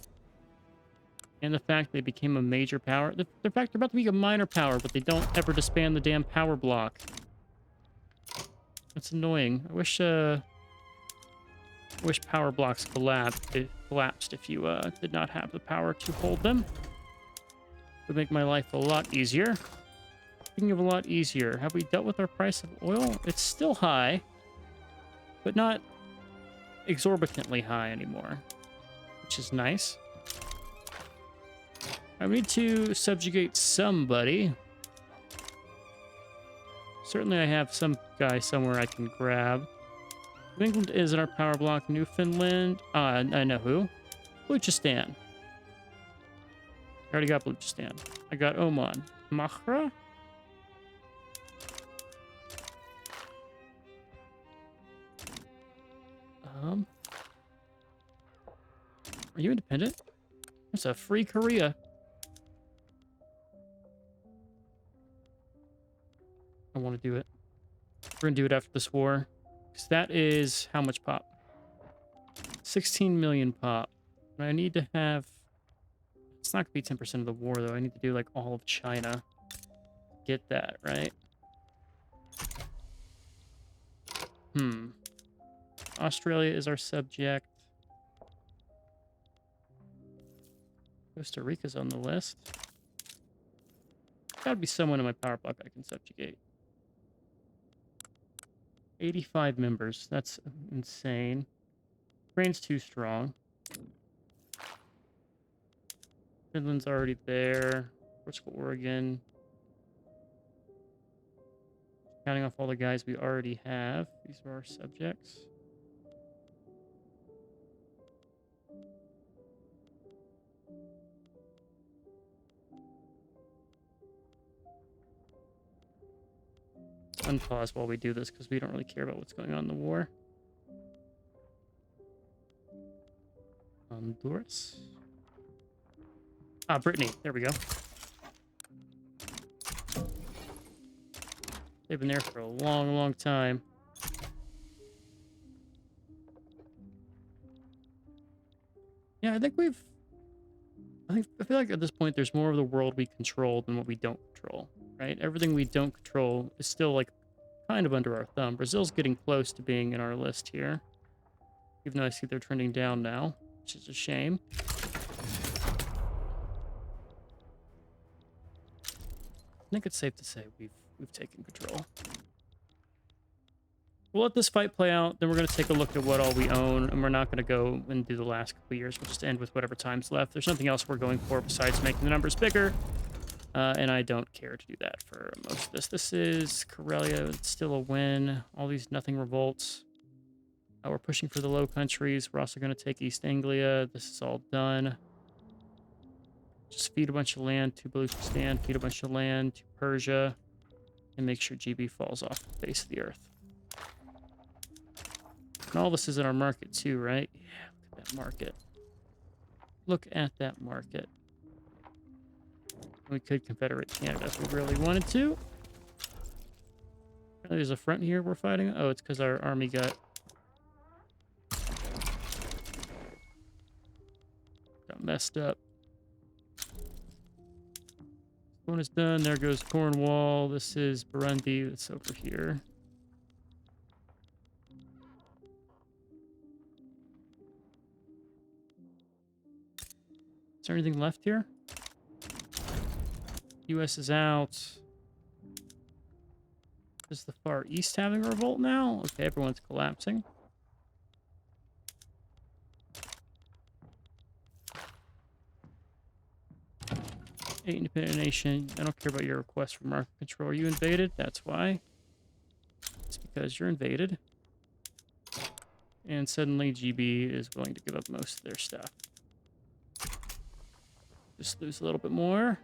And the fact they became a major power. The fact they're about to be a minor power, but they don't ever disband the damn power block. That's annoying. I wish power blocks collapsed if you did not have the power to hold them. Would make my life a lot easier. Speaking of a lot easier, have we dealt with our price of oil? It's still high, but not exorbitantly high anymore, which is nice. I need to subjugate somebody. Certainly I have some guy somewhere I can grab. England is in our power block. Newfoundland. I know who. Baluchistan. I already got Baluchistan. I got Oman. Mahra? Are you independent? It's a free Korea. I want to do it. We're going to do it after this war. Because that is how much pop? 16 million pop. And I need to have... It's not going to be 10% of the war, though. I need to do, like, all of China. Get that, right? Australia is our subject. Costa Rica's on the list. Gotta be someone in my power block I can subjugate. 85 members. That's insane. Ukraine's too strong. Finland's already there. Portugal, Oregon. Counting off all the guys we already have. These are our subjects. Unpause while we do this because we don't really care about what's going on in the war. Honduras. Ah, Brittany. There we go. They've been there for a long, long time. Yeah, I feel like at this point there's more of the world we control than what we don't control, right? Everything we don't control is still like kind of under our thumb. Brazil's getting close to being in our list here. Even though I see they're trending down now, which is a shame. I think it's safe to say we've taken control. We'll let this fight play out, then we're going to take a look at what all we own, and we're not going to go and do the last couple years. We'll just end with whatever time's left. There's nothing else we're going for besides making the numbers bigger, and I don't care to do that for most of this. This is Karelia. It's still a win. All these nothing revolts. We're pushing for the Low Countries. We're also going to take East Anglia. This is all done. Just feed a bunch of land to Baluchistan, feed a bunch of land to Persia, and make sure GB falls off the face of the earth. And all this is in our market too, right? Yeah, look at that market. Look at that market. We could confederate Canada if we really wanted to. There's a front here we're fighting. Oh, it's because our army got messed up. One is done. There goes Cornwall. This is Burundi. That's over here. Is there anything left here? US is out. Is the Far East having a revolt now? Okay, everyone's collapsing. Eight independent nation. I don't care about your request for market control. Are you invaded? That's why. It's because you're invaded. And suddenly GB is willing to give up most of their stuff. Just lose a little bit more.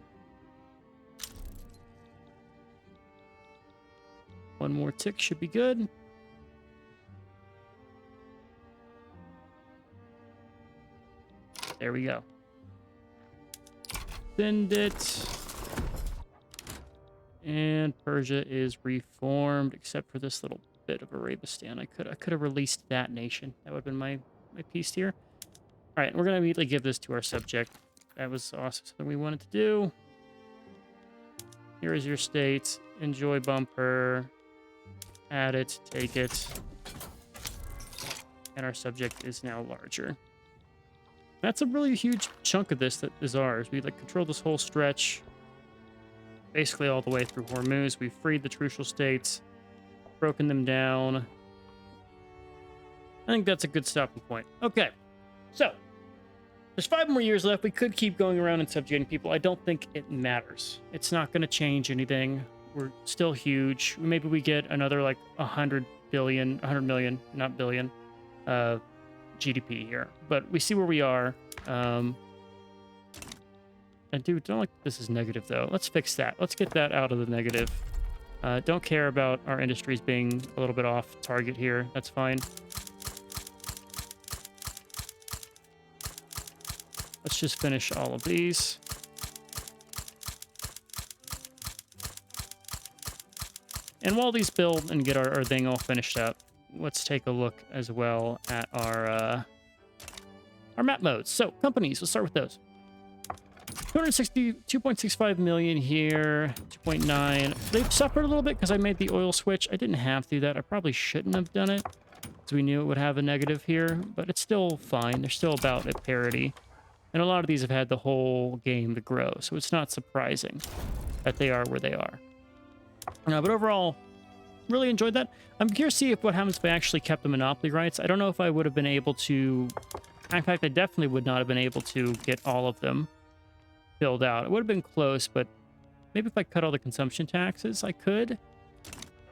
One more tick should be good. There we go. Send it. And Persia is reformed, except for this little bit of Arabistan. I could have released that nation. That would have been my piece here. All right, we're going to immediately give this to our subject. That was also something we wanted to do. Here is your state. Enjoy bumper. Add it. Take it. And our subject is now larger. That's a really huge chunk of this that is ours. We like control this whole stretch. Basically all the way through Hormuz. We've freed the trucial states. Broken them down. I think that's a good stopping point. Okay. So, there's 5 more years left. We could keep going around and subjugating people. I don't think it matters. It's not going to change anything. We're still huge. Maybe we get another like 100 million, not billion, GDP here. But we see where we are. And dude, don't like this is negative though. Let's fix that. Let's get that out of the negative. Don't care about our industries being a little bit off target here. That's fine. Let's just finish all of these. And while these build and get our thing all finished up, let's take a look as well at our map modes. So companies, let's start with those. 2.65 million here, 2.9. They've suffered a little bit because I made the oil switch. I didn't have to do that. I probably shouldn't have done it because we knew it would have a negative here, but it's still fine. They're still about at parity. And a lot of these have had the whole game to grow, so it's not surprising that they are where they are. But overall, really enjoyed that. I'm curious to see what happens if I actually kept the monopoly rights. I don't know if I would have been able to... In fact, I definitely would not have been able to get all of them filled out. It would have been close, but maybe if I cut all the consumption taxes, I could.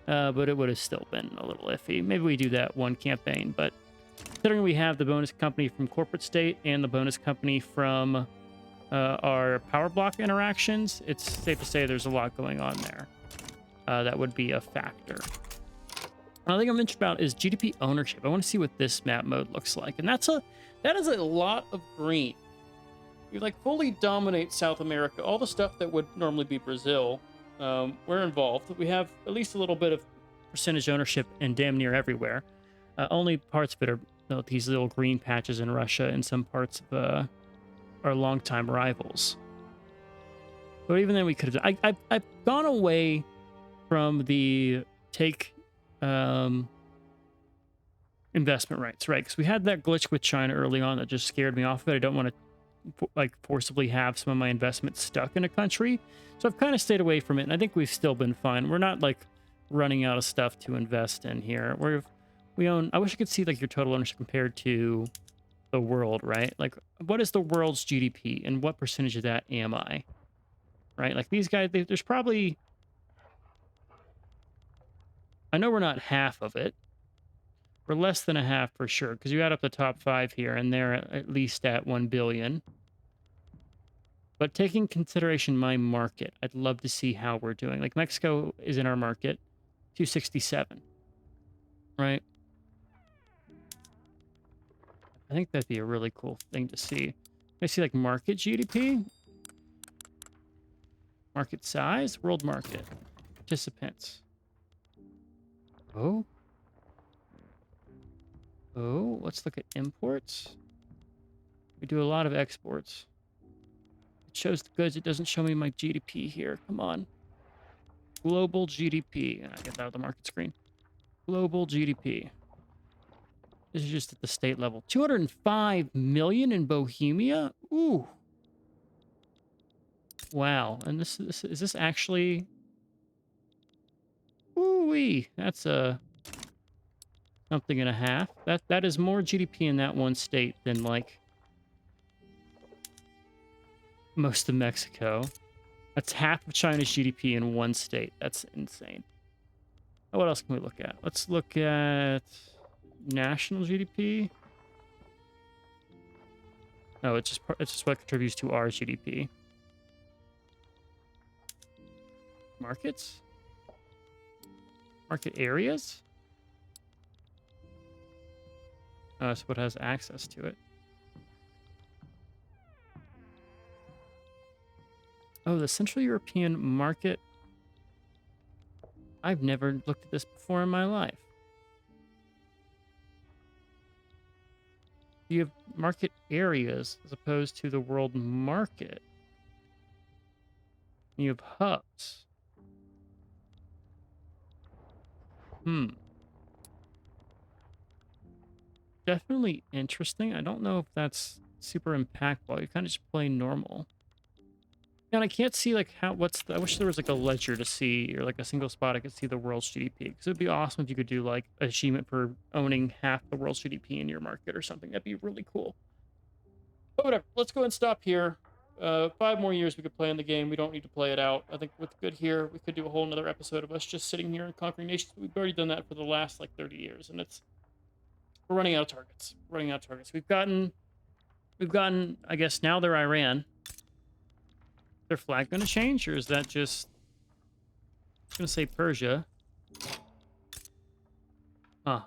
But it would have still been a little iffy. Maybe we do that one campaign, but considering we have the bonus company from corporate state and the bonus company from our power block interactions, it's safe to say there's a lot going on there. That would be a factor. Another thing I'm interested about is GDP ownership. I want to see what this map mode looks like. And that is a lot of green. You like fully dominate South America. All the stuff that would normally be Brazil, we're involved. We have at least a little bit of percentage ownership in damn near everywhere. Only parts of it are these little green patches in Russia and some parts of our longtime rivals. But even then, we could have. I've gone away from the take investment rights, right? Because we had that glitch with China early on that just scared me off of it. I don't want to like forcibly have some of my investments stuck in a country, so I've kind of stayed away from it. And I think we've still been fine. We're not like running out of stuff to invest in here. We own. I wish I could see like your total ownership compared to the world, right? Like, what is the world's GDP and what percentage of that am I? Right? Like these guys, there's probably. I know we're not half of it. We're less than a half for sure, because you add up the top 5 here, and they're at least at 1 billion. But taking consideration my market, I'd love to see how we're doing. Like Mexico is in our market, 267, right? I think that'd be a really cool thing to see. I see like market GDP, market size, world market, participants. Oh, let's look at imports. We do a lot of exports. It shows the goods. It doesn't show me my GDP here. Come on. Global GDP. And I get that out of the market screen. Global GDP. This is just at the state level. 205 million in Bohemia? Ooh. Wow. And this is this actually... Ooh-wee. That's a... something and a half. That is more GDP in that one state than like most of Mexico. That's half of China's GDP in one state. That's insane. What else can we look at? Let's look at national GDP. No, it's just what contributes to our GDP. Markets? Market areas? Oh, it's what has access to it. Oh, the Central European market. I've never looked at this before in my life. You have market areas as opposed to the world market. You have hubs. Hmm. Definitely interesting. I don't know if that's super impactful. You kind of just play normal. And I can't see like I wish there was like a ledger to see or like a single spot I could see the world's GDP. Because it'd be awesome if you could do like an achievement for owning half the world's GDP in your market or something. That'd be really cool. But whatever. Let's go and stop here. 5 more years we could play in the game. We don't need to play it out. I think what's good here, we could do a whole another episode of us just sitting here and conquering nations. We've already done that for the last like 30 years, and we're running out of targets. We're running out of targets. We've gotten. I guess now they're Iran. Their flag going to change, or is that just? I'm going to say Persia. Huh.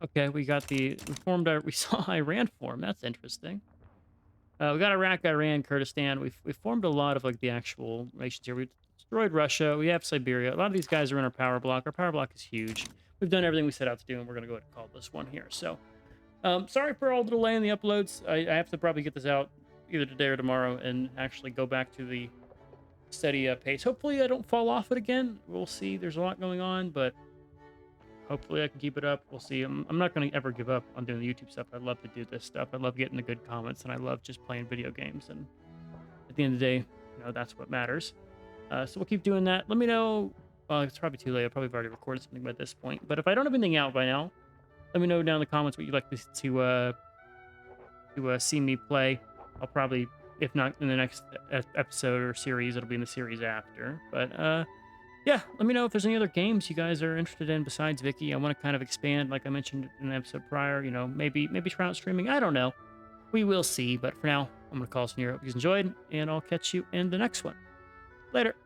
Okay, we saw Iran form. That's interesting. We got Iraq, Iran, Kurdistan. We've formed a lot of like the actual nations here. We destroyed Russia. We have Siberia. A lot of these guys are in our power block. Our power block is huge. We've done everything we set out to do, and we're gonna go ahead and call this one here. So, sorry for all the delay in the uploads. I have to probably get this out either today or tomorrow, and actually go back to the steady pace. Hopefully, I don't fall off it again. We'll see. There's a lot going on, but hopefully I can keep it up. We'll see. I'm not going to ever give up on doing the YouTube stuff. I love to do this stuff. I love getting the good comments, and I love just playing video games. And at the end of the day, that's what matters. So we'll keep doing that. Let me know. Well, it's probably too late. I probably have already recorded something by this point. But if I don't have anything out by now, let me know down in the comments what you'd like to see me play. I'll probably, if not in the next episode or series, it'll be in the series after. But yeah, let me know if there's any other games you guys are interested in besides Vicky. I want to kind of expand, like I mentioned in an episode prior. Maybe try out streaming. I don't know. We will see. But for now, I'm gonna call this one here. Hope you guys enjoyed, and I'll catch you in the next one. Later.